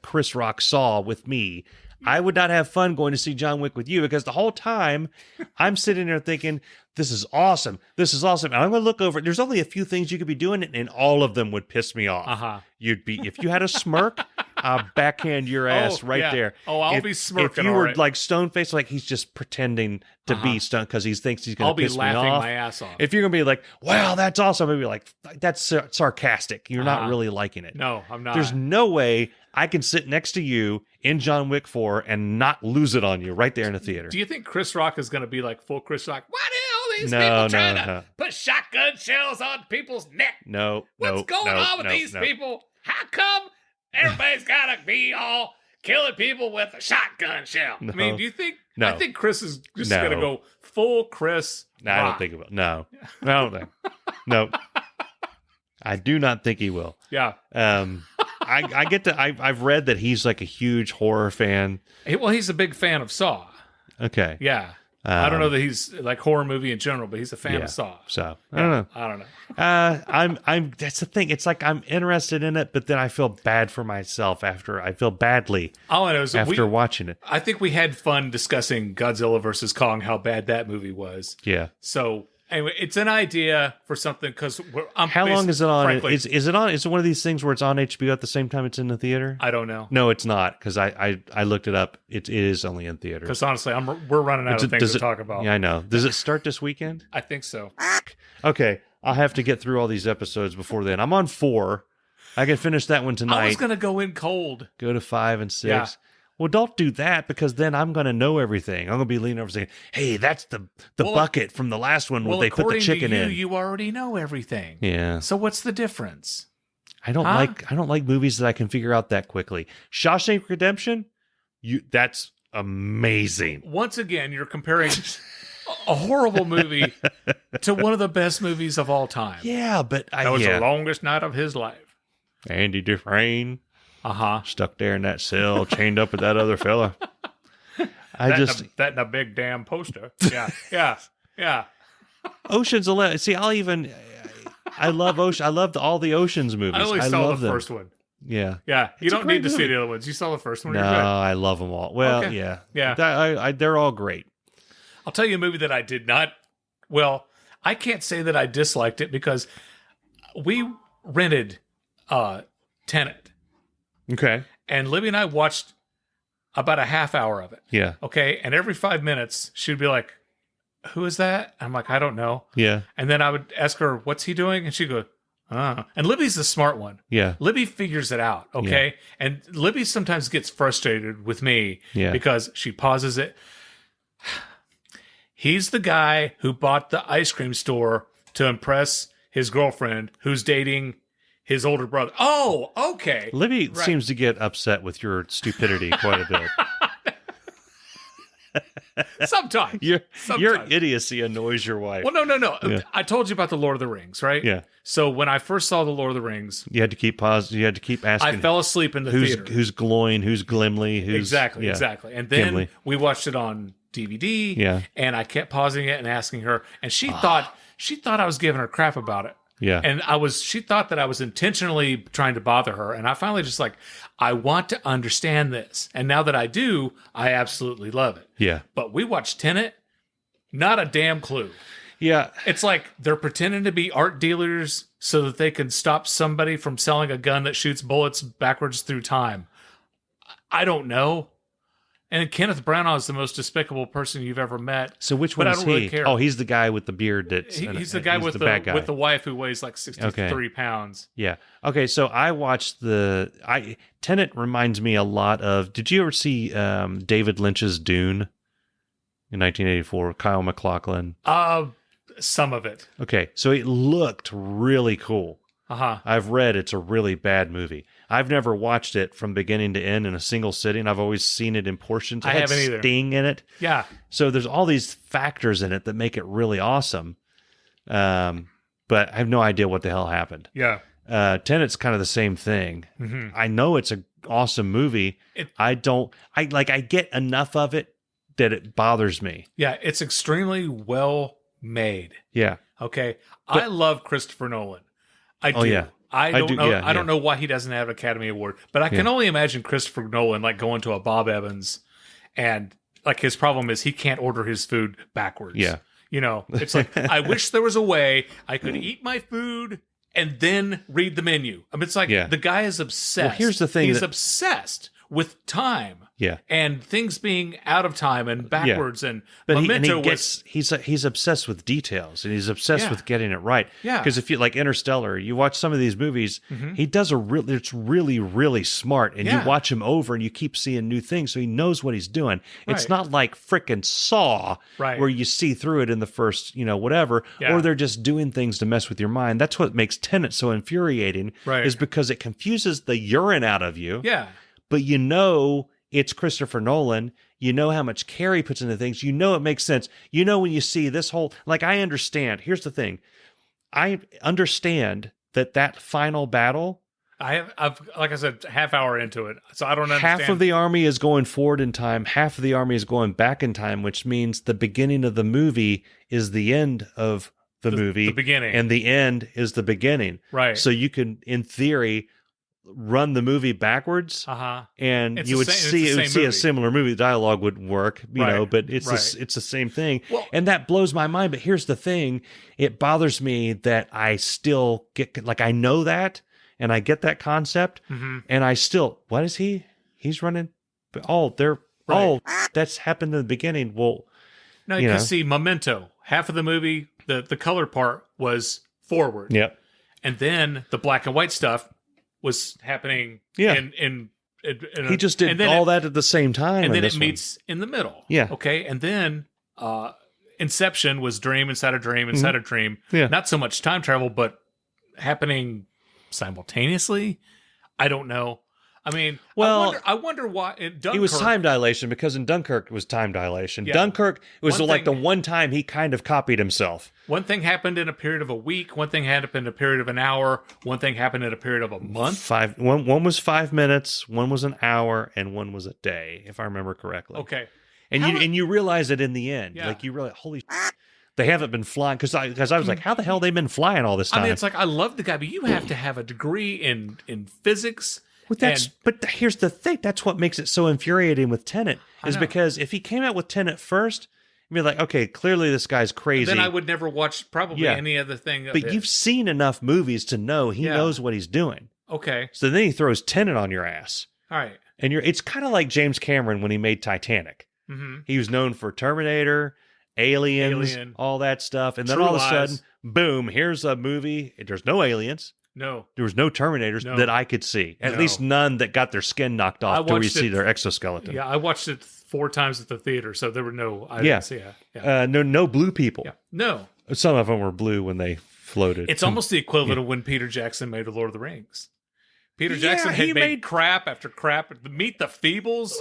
Chris Rock Saw with me. I would not have fun going to see John Wick with you because the whole time I'm sitting there thinking, this is awesome. This is awesome. And I'm going to look over. There's only a few things you could be doing, and all of them would piss me off. You'd be, if you had a smirk, I'll backhand your ass there. Oh, I'll be smirking. If you were like stone faced, like he's just pretending to be stone because he thinks he's going to piss me off. I'll be laughing my ass off. If you're going to be like, wow, that's awesome, I'd be like, that's sarcastic. You're not really liking it. No, I'm not. There's no way I can sit next to you in John Wick 4 and not lose it on you right there in the theater. Do you think Chris Rock is going to be like full Chris Rock? Why do all these people trying to put shotgun shells on people's neck? What's going on with these people? How come everybody's got to be all killing people with a shotgun shell? I mean, do you think? No. I think Chris is just going to go full Chris Rock. I don't think about it. No. I don't think. No. I do not think he will. Yeah. I get to. I've read that he's like a huge horror fan. Well, he's a big fan of Saw. Okay. Yeah. I don't know that he's like horror movie in general, but he's a fan of Saw. So I don't know. I don't know. I'm. That's the thing. It's like I'm interested in it, but then I feel bad for myself after. I feel badly. All I know is after watching it. I think we had fun discussing Godzilla versus Kong, how bad that movie was. Yeah. So anyway, it's an idea for something because how long is it on? Frankly, is it on? Is it one of these things where it's on HBO at the same time it's in the theater? I don't know. No, it's not because I looked it up. It is only in theater. Because honestly, we're running out of things to talk about. Yeah, I know. Does it start this weekend? I think so. Okay, I'll have to get through all these episodes before then. I'm on 4. I can finish that one tonight. I was gonna go in cold. Go to 5 and 6. Yeah. Well, don't do that because then I'm going to know everything. I'm going to be leaning over saying, hey, that's the bucket from the last one where they put the chicken in. You already know everything. Yeah. So what's the difference? I don't like movies that I can figure out that quickly. Shawshank Redemption, that's amazing. Once again, you're comparing a horrible movie to one of the best movies of all time. Yeah, but that was the longest night of his life. Andy Dufresne. Stuck there in that cell, chained up with that other fella. That in a big damn poster. Yeah. Ocean's 11. See, I love Ocean. I loved all the Oceans movies. I only saw love the them. first one. Yeah. Yeah, you It's a don't great need to see movie. the other ones. You saw the first one. No, You're good. I love them all. Well, Okay. yeah. Yeah. They're all great. I'll tell you a movie that I did not. Well, I can't say that I disliked it because we rented Tenet, Okay. and Libby and I watched about a half hour of it. Yeah. Okay, and every 5 minutes she'd be like, "Who is that?" I'm like, "I don't know." Yeah. And then I would ask her, "What's he doing?" And she'd go, And Libby's the smart one. Yeah. Libby figures it out, okay? And Libby sometimes gets frustrated with me because she pauses it. He's the guy who bought the ice cream store to impress his girlfriend who's dating his older brother. Oh, okay. Libby seems to get upset with your stupidity quite a bit. Sometimes. Your idiocy annoys your wife. Well, no. Yeah. I told you about the Lord of the Rings, right? Yeah. So when I first saw the Lord of the Rings, you had to keep pausing. You had to keep asking. I fell asleep in the theater. Who's glowing? Who's Glimly? Who's exactly. And then Gimli. We watched it on DVD. Yeah. And I kept pausing it and asking her, and she thought I was giving her crap about it. Yeah. And she thought that I was intentionally trying to bother her. And I finally just I want to understand this. And now that I do, I absolutely love it. Yeah. But we watched Tenet, not a damn clue. Yeah. It's like they're pretending to be art dealers so that they can stop somebody from selling a gun that shoots bullets backwards through time. I don't know. And Kenneth Branagh is the most despicable person you've ever met. So which one is he? Really care. Oh, he's the guy with the beard. He's the guy with the bad guy with the wife who weighs like 63 pounds. Yeah. Okay. So I watched Tenet reminds me a lot of. Did you ever see David Lynch's Dune in 1984? Kyle MacLachlan. Some of it. Okay. So it looked really cool. I've read it's a really bad movie. I've never watched it from beginning to end in a single sitting. I've always seen it in portions. I haven't either. Sting in it. Yeah. So there's all these factors in it that make it really awesome. But I have no idea what the hell happened. Yeah. Tenet's kind of the same thing. Mm-hmm. I know it's an awesome movie. I get enough of it that it bothers me. Yeah. It's extremely well made. Yeah. Okay. I love Christopher Nolan. I do. Oh, yeah. I don't know why he doesn't have an Academy Award, but I can only imagine Christopher Nolan going to a Bob Evans, and his problem is he can't order his food backwards. Yeah, it's like I wish there was a way I could eat my food and then read the menu. I mean, it's like the guy is obsessed. Well, here's the thing: he's obsessed with time. Yeah, and things being out of time and backwards and but Memento he's obsessed with details and he's obsessed with getting it right. Yeah, because if you like Interstellar, you watch some of these movies, he does it's really really smart, and you watch him over and you keep seeing new things, so he knows what he's doing. It's not like frickin' Saw, where you see through it in the first whatever, or they're just doing things to mess with your mind. That's what makes Tenet so infuriating, is because it confuses the urine out of you. Yeah, but it's Christopher Nolan. You know how much care he puts into things. You know it makes sense. You know when you see this whole... I understand. Here's the thing. I understand that final battle... I've like I said, half hour into it, so I don't understand. Half of the army is going forward in time. Half of the army is going back in time, which means the beginning of the movie is the end of the movie. The beginning. And the end is the beginning. Right. So you can, in theory... run the movie backwards, and you would see a similar movie. The dialogue would work, but it's the same thing. Well, and that blows my mind. But here's the thing: it bothers me that I still get I know that, and I get that concept, and I still what is he? He's running. That's happened in the beginning. Well, no, you can see Memento. Half of the movie, the color part was forward. Yep, and then the black and white stuff was happening in he just did all that at the same time, and then it meets in the middle. Okay, and then Inception was dream inside a dream inside a dream. Not so much time travel, but happening simultaneously. I don't know. I mean, I wonder why in Dunkirk... It was time dilation, because in Dunkirk it was time dilation. Yeah. Dunkirk was the one time he kind of copied himself. One thing happened in a period of a week. One thing happened in a period of an hour. One thing happened in a period of a month. One was 5 minutes, one was an hour, and one was a day, if I remember correctly. Okay. And you realize it in the end. You realize, holy shit. They haven't been flying because I was like, how the hell have they been flying all this time? I mean, it's like I love the guy, but you have to have a degree in physics. Well, but here's the thing. That's what makes it so infuriating with Tenet is know. because if he came out with Tenet first, you'd be like, okay, clearly this guy's crazy. Then I would never watch probably any other thing. But you've seen enough movies to know he knows what he's doing. Okay. So then he throws Tenet on your ass. All right. And it's kind of like James Cameron when he made Titanic. Mm-hmm. He was known for Terminator, Aliens, all that stuff. And then True all of a Lies. sudden, boom, here's a movie. There's no aliens. No. There was no Terminators that I could see. At least none that got their skin knocked off till we see their exoskeleton. Yeah, I watched it 4 times at the theater, so there were no... I didn't see it. Yeah. No blue people. Yeah. No. Some of them were blue when they floated. It's almost the equivalent of when Peter Jackson made The Lord of the Rings. Peter Jackson he had made crap after crap. Meet the Feebles.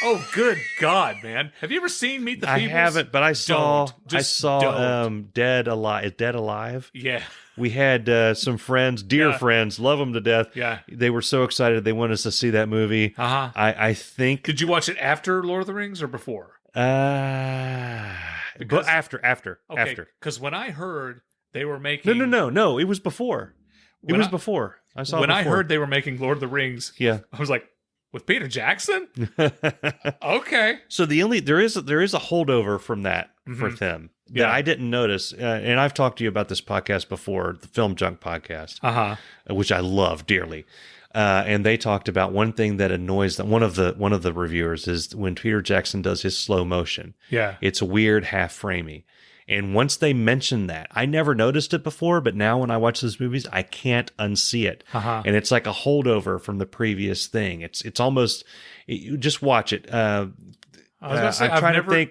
Oh, good God, man! Have you ever seen Meet the Feebles? I haven't, but I saw Don't. Dead Alive. Yeah. We had some friends, dear friends, love them to death. Yeah. They were so excited they wanted us to see that movie. Uh-huh. I think. Did you watch it after Lord of the Rings or before? But after. Because when I heard they were making... No. It was before. It was before. I saw. When it I before. heard they were making Lord of the Rings, yeah, I was like, with Peter Jackson? Okay. So there is a holdover from that for them that I didn't notice, and I've talked to you about this podcast before, the Film Junk podcast, which I love dearly. And they talked about one thing that annoys them. One of the reviewers is when Peter Jackson does his slow motion. Yeah, it's weird, half framey. And once they mentioned that, I never noticed it before, but now when I watch those movies, I can't unsee it. And it's like a holdover from the previous thing. It's almost, you just watch it. I'm trying to think.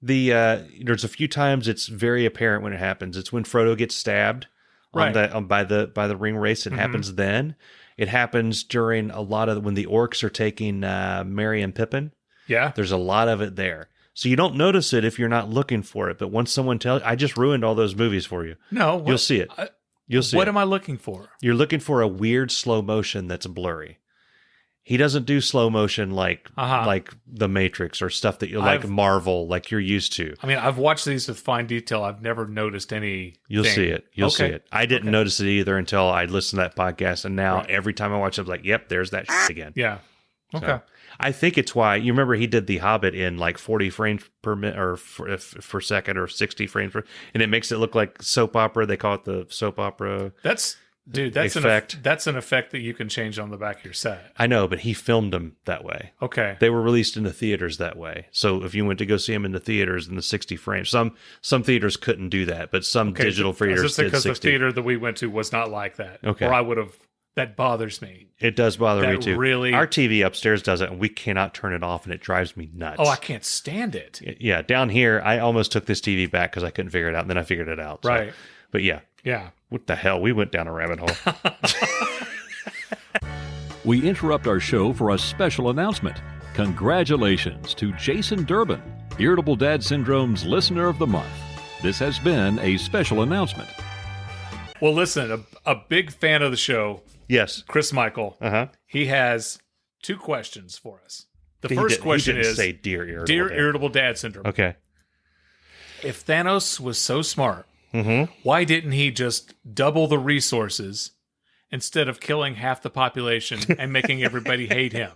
There's a few times it's very apparent when it happens. It's when Frodo gets stabbed by the ring race. It happens then. It happens during a lot of when the orcs are taking Merry and Pippin. Yeah, there's a lot of it there. So you don't notice it if you're not looking for it. But once someone tells I just ruined all those movies for you. No. You'll see it. You'll see What am I looking for? You're looking for a weird slow motion that's blurry. He doesn't do slow motion like The Matrix or stuff that you like Marvel, like you're used to. I mean, I've watched these with fine detail. I've never noticed any. You'll see it. You'll see it. I didn't notice it either until I listened to that podcast. And now every time I watch it, I'm like, yep, there's that shit again. Yeah. Okay. So, I think it's why you remember he did The Hobbit in like 40 frames per minute or per second or 60 frames per, and it makes it look like soap opera. They call it the soap opera. That's effect. That's an effect that you can change on the back of your set. I know, but he filmed them that way. Okay. They were released in the theaters that way. So if you went to go see them in the theaters in the 60 frames, some theaters couldn't do that, but some digital theaters did 60. Because the theater that we went to was not like that. Okay. Or I would have. That bothers me. It does bother me too. Really, our TV upstairs does it, and we cannot turn it off, and it drives me nuts. Oh, I can't stand it. Yeah, down here, I almost took this TV back because I couldn't figure it out, and then I figured it out. So. Right. But yeah. What the hell? We went down a rabbit hole. We interrupt our show for a special announcement. Congratulations to Jason Durbin, Irritable Dad Syndrome's Listener of the Month. This has been a special announcement. Well, listen, a big fan of the show. Yes. Chris Michael. He has 2 questions for us. The He first question didn't is, say Dear Irritable Dad. Irritable Dad Syndrome. Okay. If Thanos was so smart, why didn't he just double the resources instead of killing half the population and making everybody hate him?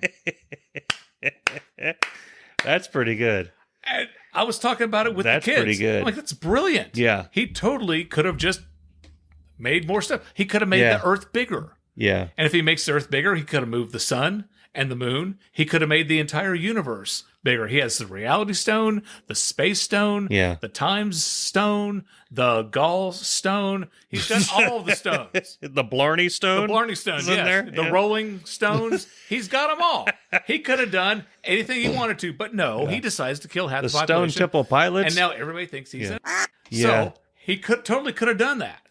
That's pretty good. And I was talking about it with the kids. That's pretty good. I'm like, that's brilliant. Yeah. He totally could have just made more stuff. He could have made the Earth bigger. Yeah. And if he makes the Earth bigger, he could have moved the sun and the moon. He could have made the entire universe bigger. He has the reality stone, the space stone, the time stone, the gall stone. He's done all of the stones. The Blarney stone? The Blarney stone, is in there? The rolling stones. He's got them all. He could have done anything he wanted to, but no, he decides to kill half the population. Stone Temple Pilots? And now everybody thinks he's Yeah. So he totally could have done that.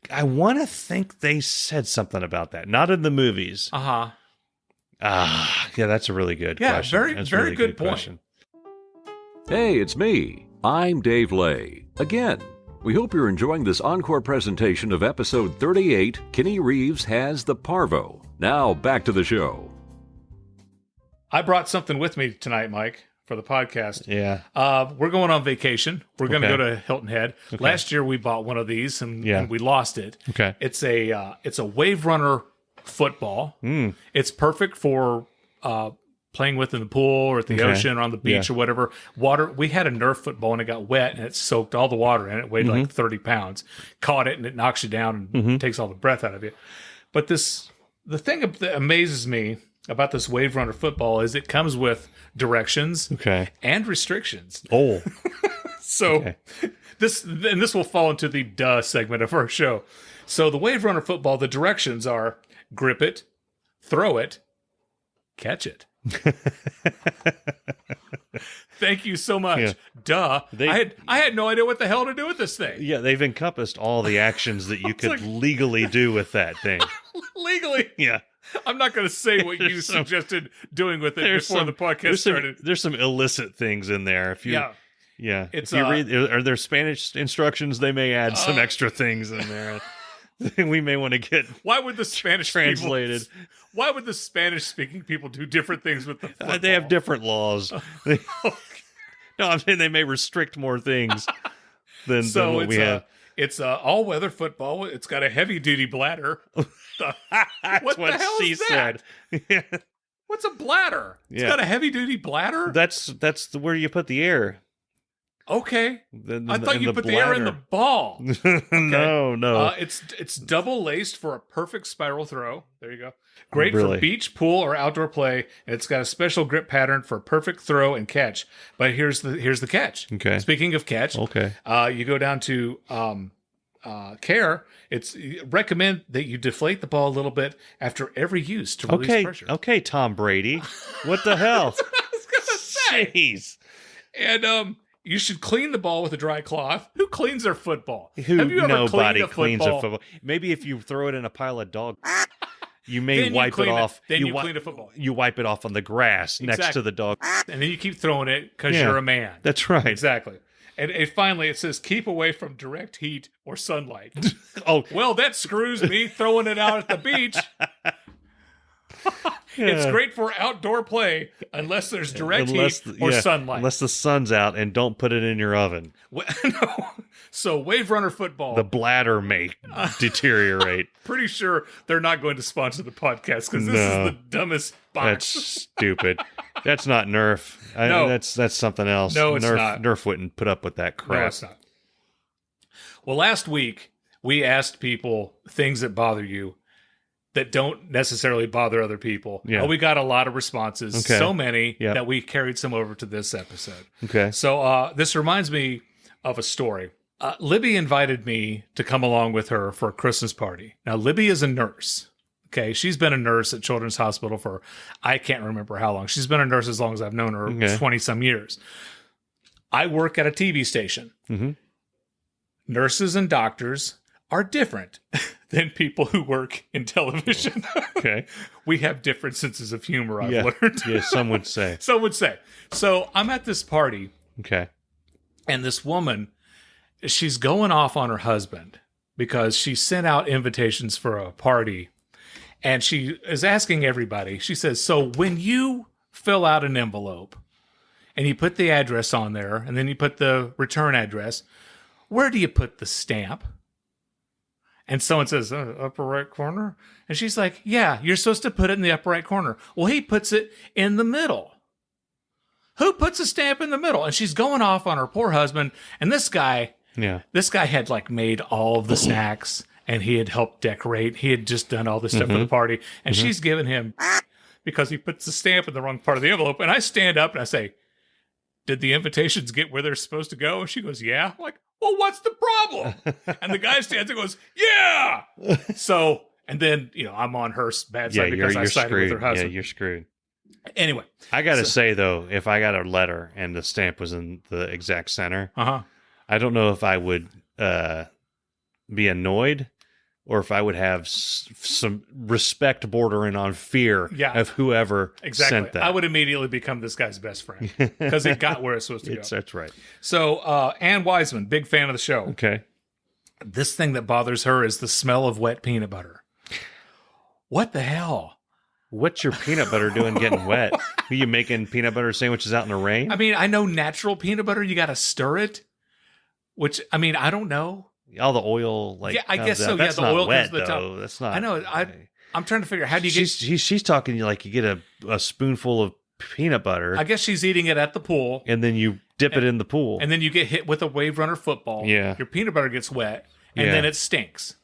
I want to think they said something about that. Not in the movies. Yeah, that's a really good question. That's a very really good point. question. Hey, it's me. I'm Dave Lay. Again, we hope you're enjoying this encore presentation of episode 38, Kenny Reeves Has the Parvo. Now, back to the show. I brought something with me tonight, Mike, for the podcast. Yeah. We're going on vacation. We're going to Okay. go to Hilton Head. Okay. Last year we bought one of these and we lost it. Okay. It's a Wave Runner football. It's perfect for playing with in the pool or at the ocean or on the beach or whatever. Water. We had a Nerf football and it got wet and it soaked all the water in it. It weighed like 30 pounds. Caught it and it knocks you down and takes all the breath out of you. But the thing that amazes me about this Wave Runner football is it comes with directions and restrictions. Oh. So this will fall into the duh segment of our show. So the Wave Runner football, the directions are grip it, throw it, catch it. Thank you so much. Yeah. Duh. I had no idea what the hell to do with this thing. Yeah, they've encompassed all the actions that you could legally do with that thing. Legally. Yeah. I'm not going to say what you suggested doing with it before the podcast started. There's some illicit things in there. If you, yeah. It's, if you read, are there Spanish instructions? They may add some extra things in there. We may want to get. Why would the Spanish translated? Why would the Spanish-speaking people do different things with the football? They have different laws. No, I'm saying they may restrict more things than what we have. It's a all-weather football. It's got a heavy-duty bladder. That's what the hell she is that? said. Yeah. What's a bladder? It's got a heevy-duty bladder? That's where you put the air. Okay. I thought you put the air in the ball. No. It's double-laced for a perfect spiral throw. There you go. Great for beach, pool, or outdoor play. It's got a special grip pattern for perfect throw and catch. But here's the catch. Okay. Speaking of catch, you go down to care. It's recommend that you deflate the ball a little bit after every use to release pressure. Okay, Tom Brady. What the hell? That's what I was gonna say. Jeez. And you should clean the ball with a dry cloth. Who cleans their football? Have you ever Nobody cleaned cleans a football. Maybe if you throw it in a pile of dog, you may wipe it off. Then you clean a football. You wipe it off on the grass next to the dog. And then you keep throwing it because you're a man. That's right. Exactly. And finally, it says, keep away from direct heat or sunlight. Oh. Well, that screws me throwing it out at the beach. It's great for outdoor play unless there's direct heat or sunlight. Unless the sun's out, and don't put it in your oven. No. So Wave Runner football. The bladder may deteriorate. Pretty sure they're not going to sponsor the podcast because this is the dumbest box. That's stupid. That's not Nerf. No. That's something else. No, it's not. Nerf wouldn't put up with that crap. No, it's not. Well, last week we asked people things that bother you that don't necessarily bother other people. Yeah. We got a lot of responses, Okay. so many that we carried some over to this episode. Okay. So this reminds me of a story. Libby invited me to come along with her for a Christmas party. Now, Libby is a nurse. Okay. She's been a nurse at Children's Hospital for, I can't remember how long. She's been a nurse as long as I've known her, 20 some years. I work at a TV station. Mm-hmm. Nurses and doctors are different than people who work in television. Okay. We have different senses of humor, I've learned. Yeah, some would say. Some would say. So I'm at this party. Okay. And this woman, she's going off on her husband because she sent out invitations for a party. And she is asking everybody, she says, so when you fill out an envelope and you put the address on there and then you put the return address, where do you put the stamp? And someone says, upper right corner? And she's like, yeah, you're supposed to put it in the upper right corner. Well, he puts it in the middle. Who puts a stamp in the middle? And she's going off on her poor husband. And this guy had like made all of the snacks and he had helped decorate. He had just done all this stuff for the party. And she's giving him because he puts the stamp in the wrong part of the envelope. And I stand up and I say, did the invitations get where they're supposed to go? And she goes, yeah. I'm like, well, what's the problem? And the guy stands and goes, yeah. So, and then, I'm on her bad side because I sided with her husband. Yeah, you're screwed. Anyway. I got to say, though, if I got a letter and the stamp was in the exact center, I don't know if I would be annoyed or if I would have some respect bordering on fear of whoever sent that. I would immediately become this guy's best friend because it got where it's supposed to go. That's right. So Ann Wiseman, big fan of the show. Okay. This thing that bothers her is the smell of wet peanut butter. What the hell? What's your peanut butter doing getting wet? Are you making peanut butter sandwiches out in the rain? I mean, I know natural peanut butter, you got to stir it, which, I mean, I don't know. All the oil, like, Yeah, I guess out. so. That's Yeah, the not oil wet, comes to the though. top. That's not. I know. I'm trying to figure out how do you get. She's talking like you get a spoonful of peanut butter. I guess she's eating it at the pool, and then you dip it in the pool, and then you get hit with a Wave Runner football. Yeah. Your peanut butter gets wet, and then it stinks.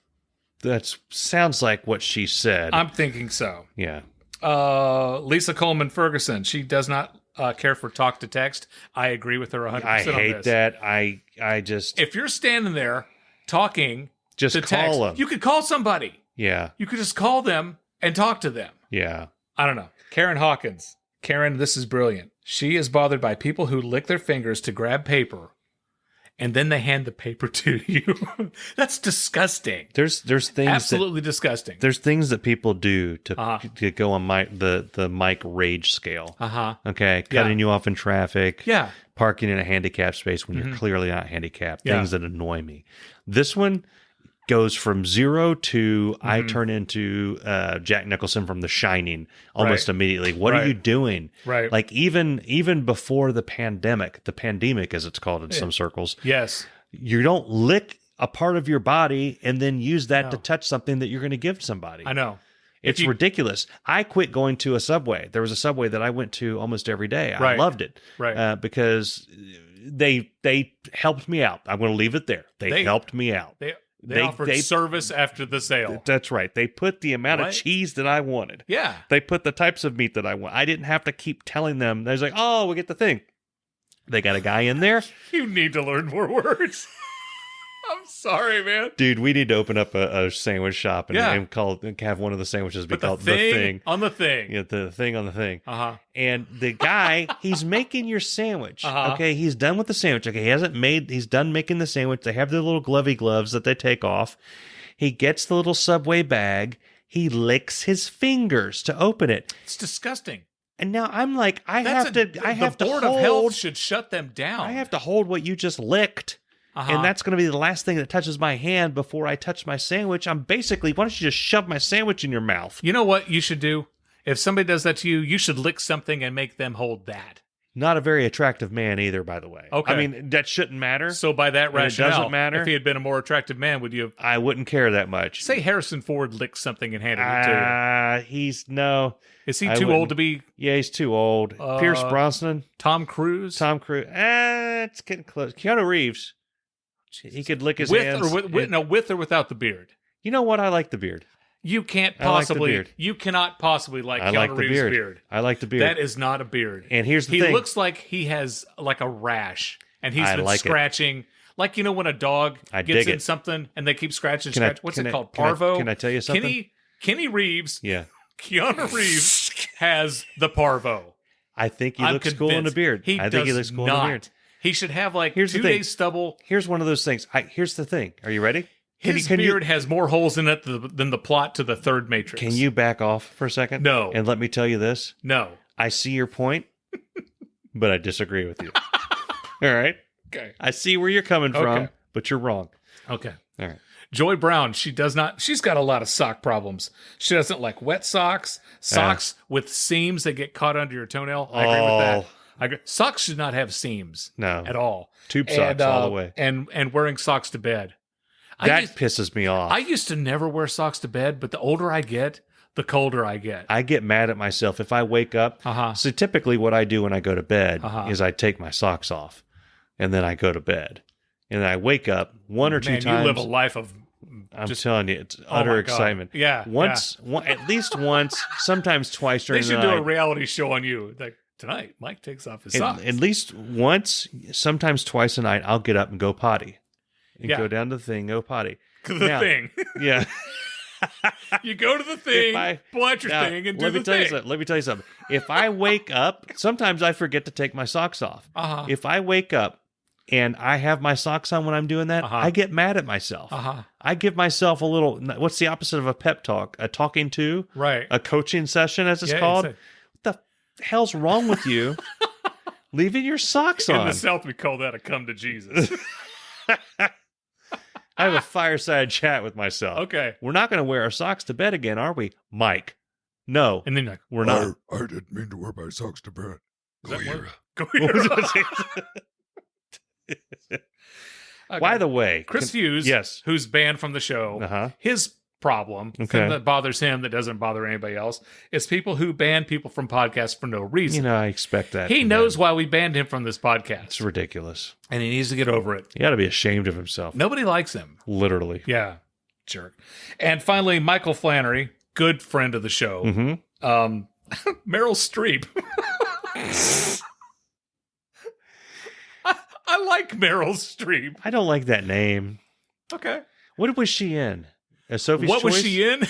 That sounds like what she said. I'm thinking so. Yeah. Lisa Coleman Ferguson. She does not care for talk to text. I agree with her 100% I hate on this. that. I just If you're standing there talking just to call text, them. you could call somebody. Yeah. You could just call them and talk to them. Yeah. I don't know. Karen Hawkins. Karen, this is brilliant. She is bothered by people who lick their fingers to grab paper and then they hand the paper to you. That's disgusting. There's things Absolutely disgusting. There's things that people do to go on the Mike rage scale. Okay, cutting you off in traffic. Yeah. Parking in a handicapped space when you're clearly not handicapped. Yeah. Things that annoy me. This one goes from 0 to I turn into Jack Nicholson from The Shining almost immediately. What are you doing? Right. Like even before the pandemic as it's called in some circles. Yes. You don't lick a part of your body and then use that to touch something that you're going to give somebody. I know. It's ridiculous. I quit going to a Subway. There was a Subway that I went to almost every day. I loved it. Right. Because they helped me out. I'm going to leave it there. They helped me out. They offered service after the sale. That's right. They put the amount of cheese that I wanted. Yeah. They put the types of meat that I want. I didn't have to keep telling them. They was like, oh, we get the thing. They got a guy in there. You need to learn more words. I'm sorry, man. Dude, we need to open up a sandwich shop and have one of the sandwiches be called the thing. On the thing. Yeah, the thing on the thing. Uh-huh. And the guy, he's making your sandwich. Uh-huh. Okay, he's done with the sandwich. Okay, he's done making the sandwich. They have their little glovey gloves that they take off. He gets the little Subway bag. He licks his fingers to open it. It's disgusting. And now I'm like, I have to The Board of Health should shut them down. I have to hold what you just licked. And that's going to be the last thing that touches my hand before I touch my sandwich. I'm basically, why don't you just shove my sandwich in your mouth? You know what you should do? If somebody does that to you, you should lick something and make them hold that. Not a very attractive man either, by the way. Okay. I mean, that shouldn't matter. So by that rationale, it doesn't matter. If he had been a more attractive man, would you have... I wouldn't care that much. Say Harrison Ford licked something and handed it to you. No. Is he too old to be... Yeah, he's too old. Pierce Brosnan? Tom Cruise? It's getting close. Keanu Reeves. He could lick his hands. With or without the beard? You know what? I like the beard. You can't I like the possibly... beard. You cannot possibly like I Keanu like the Reeves' beard. I like the beard. That is not a beard. And here's the he thing. He looks like he has like a rash, and he's been like scratching. Like, you know, when a dog gets in something and they keep scratching. What's it called? Parvo? Can I tell you something? Kenny Reeves. Yeah. Keanu Reeves has the Parvo. I think he looks cool in a beard. I think he looks cool in a beard. He should have like Here's 2 days stubble. Here's one of those things. Here's the thing. Are you ready? His beard has more holes in it than the plot to the third Matrix. Can you back off for a second? No. And let me tell you this. No. I see your point, but I disagree with you. All right? Okay. I see where you're coming from, but you're wrong. Okay. All right. Joy Brown, she's got a lot of sock problems. She doesn't like wet socks with seams that get caught under your toenail. I agree with that. Socks should not have seams. No. At all. Tube socks all the way. And wearing socks to bed. That pisses me off. I used to never wear socks to bed, but the older I get, the colder I get. I get mad at myself if I wake up. So typically what I do when I go to bed is I take my socks off and then I go to bed. And I wake up one or two times. You live a life of... I'm telling you, it's utter excitement. Yeah. At least once, sometimes twice during the night. They should do a reality show on you. Like, tonight, Mike takes off his socks. At least once, sometimes twice a night, I'll get up and go potty. And go down to the thing, go potty. Thing. Yeah. You go to the thing, pull out your thing, and do the thing. Let me tell you something. If I wake up, sometimes I forget to take my socks off. If I wake up and I have my socks on when I'm doing that, I get mad at myself. I give myself a little, what's the opposite of a pep talk? A talking to? Right. A coaching session, as it's called. What the hell's wrong with you? Leaving your socks on. In the South, we call that a come to Jesus. I have a fireside chat with myself. Okay. We're not going to wear our socks to bed again, are we? Mike. No, And then you're like, we're not. I didn't mean to wear my socks to bed. Is that Go what- here. Go Okay. By the way, Chris Hughes, yes. who's banned from the show, Uh-huh. his problem, the Okay. thing that bothers him that doesn't bother anybody else, is people who ban people from podcasts for no reason. I expect that. He from knows him. why we banned him from this podcast, It's ridiculous. and he needs to get over it. He got to be ashamed of himself. Nobody likes him. Literally. Yeah, jerk. And finally, Michael Flannery, good friend of the show. Mm-hmm. Meryl Streep. I like Meryl Streep. I don't like that name. Okay. What was she in? Sophie's What was Choice? she in?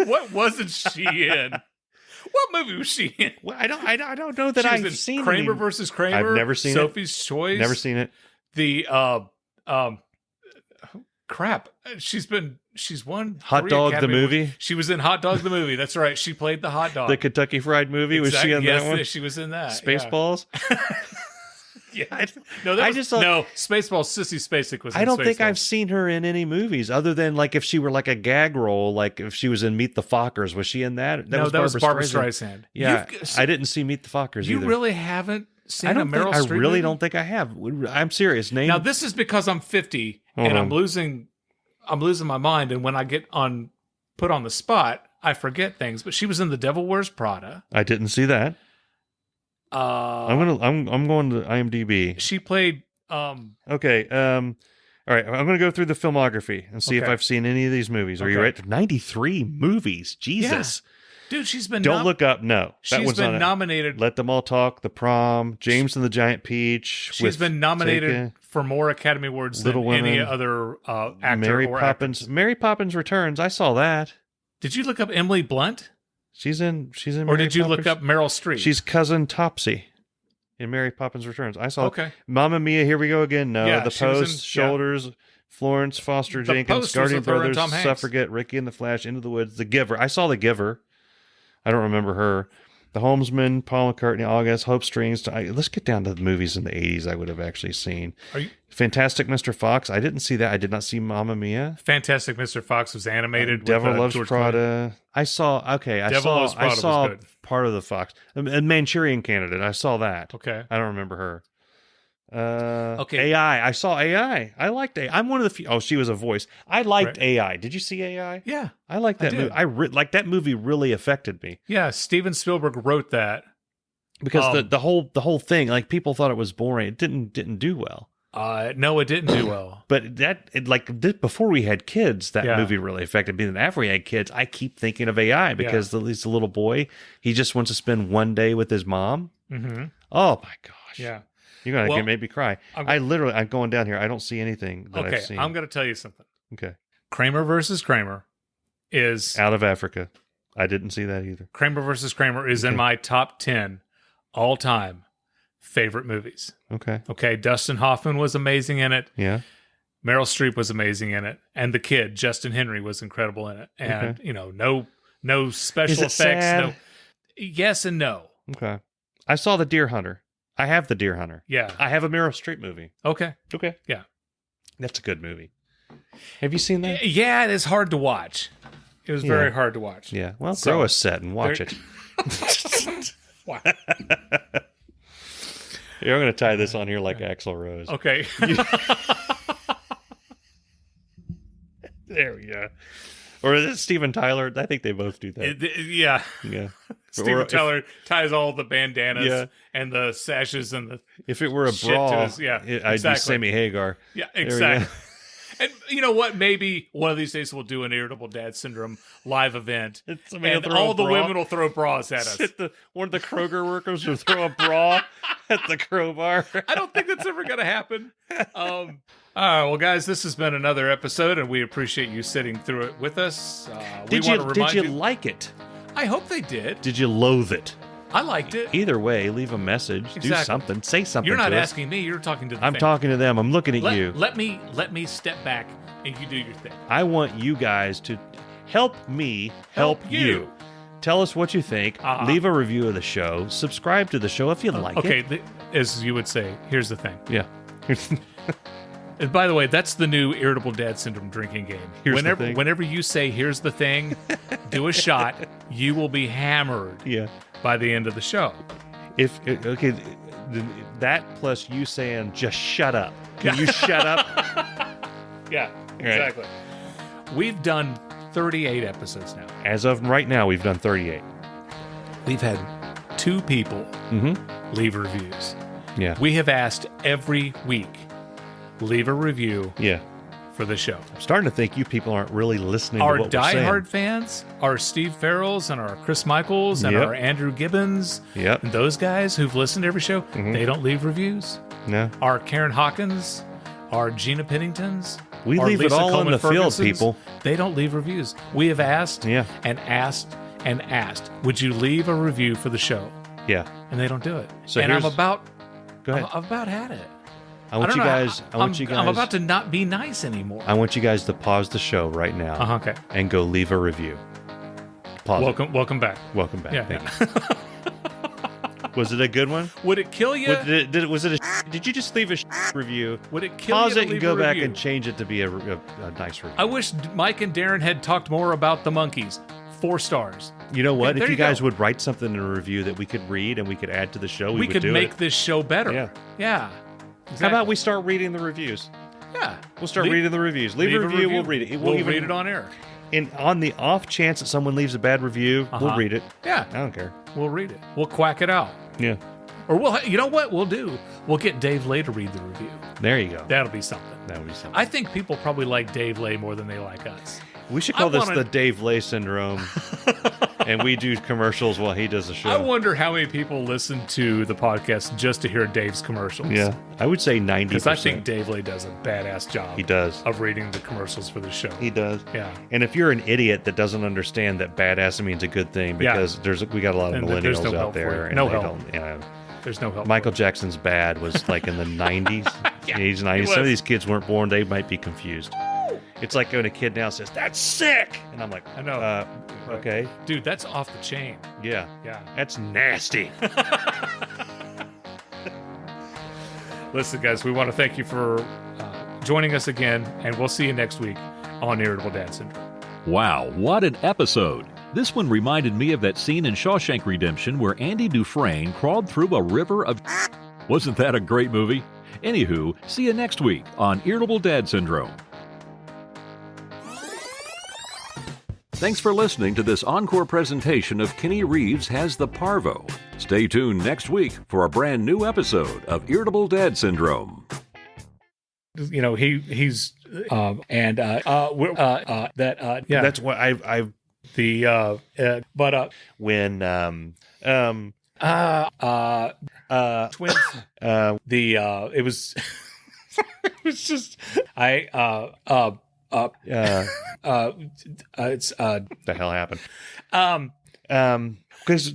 What wasn't she in? What movie was she in? Well, I don't know that She was in I've seen Kramer any- versus Kramer. I've never seen it. Sophie's Choice. Never seen it. The crap. She's won Hot 3 Dog the Academy movie? Awards. She was in Hot Dog the movie. That's right. She played the hot dog. The Kentucky Fried Movie. Was she in yes, that one? she was in that. Spaceballs. Yeah. No, that I was, just thought- no. Spaceballs. Sissy Spacek was. I don't in think I've Spaceballs. seen her in any movies other than like if she were like a gag role, like if she was in Meet the Fockers. Was she in that? No, that was Barbara Streisand. Yeah, You've- I didn't see Meet the Fockers You either. really haven't seen I don't a Meryl think, I Streep really movie? don't think I have. I'm serious. Name. Now this is because I'm 50 and Uh-huh. I'm losing my mind, and when I get put on the spot, I forget things. But she was in The Devil Wears Prada. I didn't see that. I'm going to IMDb. She played. Okay. All right. I'm going to go through the filmography and see if Okay. I've seen any of these movies. Are you Okay. ready? 93 movies. Jesus. Dude, she's been. Don't look up. No. That She's one's been not it. nominated. Let Them All Talk. The Prom. James and the Giant Peach. She's with been nominated Zeka, for more Academy Awards Little than any Women, other actor Mary or Poppins. actress. Mary Poppins Returns. I saw that. Did you look up Emily Blunt, She's in. or Mary did you look Poppins. up Meryl Streep? She's cousin Topsy in Mary Poppins Returns. I saw. okay. Mamma Mia. Here we go again. No. Yeah, The she was Post. in- Shoulders. Florence Foster The Jenkins. Post was Guardian with her and Brothers. Tom Hanks. Suffragette. Ricky and the Flash. Into the Woods. The Giver. I saw The Giver. I don't remember her. The Homesman. Paul McCartney. August. Hope Strings. Let's get down to the movies in the 80s I would have actually seen. Are you Fantastic Mr. Fox. I didn't see that. I did not see Mamma Mia. Fantastic Mr. Fox was animated. with, Devil Loves George Clooney. Prada. I saw. Okay, I Devil Loves saw. Prada I was saw good. part of the Fox. A Manchurian Candidate. I saw that. Okay. I don't remember her. Okay. AI. I saw AI. I liked AI. I'm one of the few. Oh, she was a voice. I liked Right. AI. Did you see AI? Yeah. I liked I that did. movie. Like that movie really affected me Yeah. Steven Spielberg wrote that. because the whole thing, like people thought it was boring. It didn't do well. No, it didn't do well. But before we had kids, that Yeah. movie really affected me. And after we had kids, I keep thinking of AI because he's a little boy. He just wants to spend one day with his mom. Mm-hmm. Oh my gosh! Yeah. You're gonna Well, make me cry. I'm- I'm going down here. I don't see anything that Okay. I've seen. I'm going to tell you something. Okay. Kramer versus Kramer is Out of Africa. I didn't see that either. Kramer versus Kramer is in Okay. my top 10 all time favorite movies. Okay. Okay. Dustin Hoffman was amazing in it. Yeah. Meryl Streep was amazing in it. And the kid, Justin Henry, was incredible in it. And, no special Is it effects. sad? No. Yes and no. Okay. I saw The Deer Hunter. I have The Deer Hunter. Yeah. I have a Meryl Streep movie. Okay. Okay. Yeah. That's a good movie. Have you seen that? Yeah, it is hard to watch. It was very hard to watch. Yeah. Well, So, throw a set and watch there- it. Wow. You're going to tie this on here like Axl Rose. Okay. There we go. Or is it Steven Tyler? I think they both do that. Yeah. Yeah. Steven Or if- Tyler ties all the bandanas Yeah. and the sashes and the If it were a shit to brawl, his- yeah, I'd be exactly. Sammy Hagar. yeah, we go. exactly. And you know what? Maybe one of these days we'll do an Irritable Dad Syndrome live event, Somebody will and throw a all the bra. women will throw bras at us. One of the Kroger workers will throw a bra at the crowbar. I don't think that's ever going to happen. All right, well, guys, this has been another episode, and we appreciate you sitting through it with us. Did want to remind you like it? I hope they did. Did you loathe it? I liked it. Either way, leave a message. Do Exactly. something. Say something. You're not to us. asking me. You're talking to the I'm fan. talking to them. I'm looking at you. Let me step back and you do your thing. I want you guys to help me help you. Tell us what you think. Uh-huh. Leave a review of the show. Subscribe to the show if you like it. Okay, as you would say, here's the thing. Yeah. And by the way, that's the new Irritable Dad Syndrome drinking game. Whenever you say, here's the thing, do a shot, you will be hammered by the end of the show. That plus you saying, just shut up. Can you shut up? Yeah, exactly. We've done 38 episodes now. As of right now, we've done 38. We've had 2 people leave reviews. Yeah. We have asked every week, leave a review for the show. I'm starting to think you people aren't really listening to what we're saying. Our diehard fans, our Steve Farrells and our Chris Michaels and our Andrew Gibbons, and those guys who've listened to every show, they don't leave reviews. No. Our Karen Hawkins, our Gina Penningtons, we our leave Lisa it all Coleman in the field, Fergusons, people. They don't leave reviews. We have asked and asked and asked, would you leave a review for the show? Yeah. And they don't do it. So and Go ahead. I've about had it. I want you guys. I'm about to not be nice anymore. I want you guys to pause the show right now. Okay. And go leave a review. Pause. Welcome back. Welcome back. Yeah. Thank you. Was it a good one? Would it kill you? Did you just leave a review? Would it kill Pause you? it and go back and change it to be a nice review. I wish Mike and Darren had talked more about the monkeys. 4 stars. You know what? Hey, if you guys would write something in a review that we could read and we could add to the show, we would could make this show better. Yeah. Exactly. How about we start reading the reviews? Yeah. We'll start reading the reviews. Leave a review, we'll read it. We'll read it on air. And on the off chance that someone leaves a bad review, we'll read it. Yeah. I don't care. We'll read it. We'll quack it out. Yeah. Or you know what we'll do? We'll get Dave Lay to read the review. There you go. That'll be something. I think people probably like Dave Lay more than they like us. We should call this the Dave Lay syndrome. And we do commercials while he does the show. I wonder how many people listen to the podcast just to hear Dave's commercials. Yeah. I would say 90%. Because I think Dave Lay does a badass job. He does. Of reading the commercials for the show. He does. Yeah. And if you're an idiot that doesn't understand that badass means a good thing, because we got a lot of millennials out there. And no they help. don't, There's no help. Michael Jackson's Bad was like in the 90s. Yeah, 80s, 90s. Some of these kids weren't born. They might be confused. It's like when a kid now says, "That's sick." And I'm like, I know. Okay. Dude, that's off the chain. Yeah. Yeah. That's nasty. Listen, guys, we want to thank you for joining us again, and we'll see you next week on Irritable Dad Syndrome. Wow, what an episode. This one reminded me of that scene in Shawshank Redemption where Andy Dufresne crawled through a river of Wasn't that a great movie? Anywho, see you next week on Irritable Dad Syndrome. Thanks for listening to this encore presentation of Kenny Reeves Has the Parvo. Stay tuned next week for a brand new episode of Irritable Dad Syndrome. You know, he's yeah. That's what I've the when twins it was it was just it's the hell happened? Because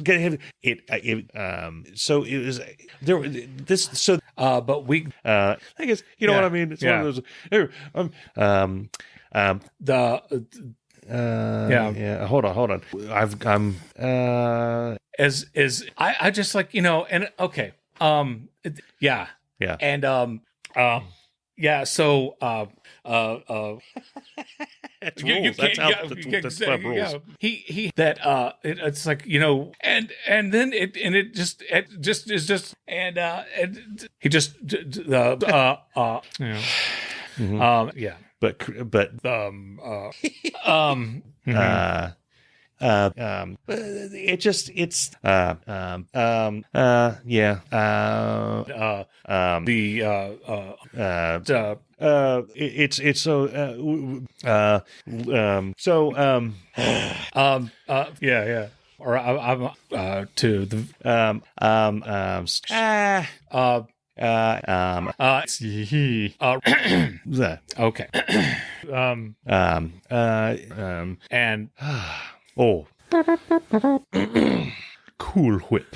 so it was there. This so but we I guess you know what I mean. It's one of those. Yeah. Hold on. I just like and okay. Yeah. And yeah. So that's rules. That's what rules. Yeah. He that it's like and then it just is just and he just yeah. But it just it's yeah it's so yeah or I'm to the okay and oh cool whip.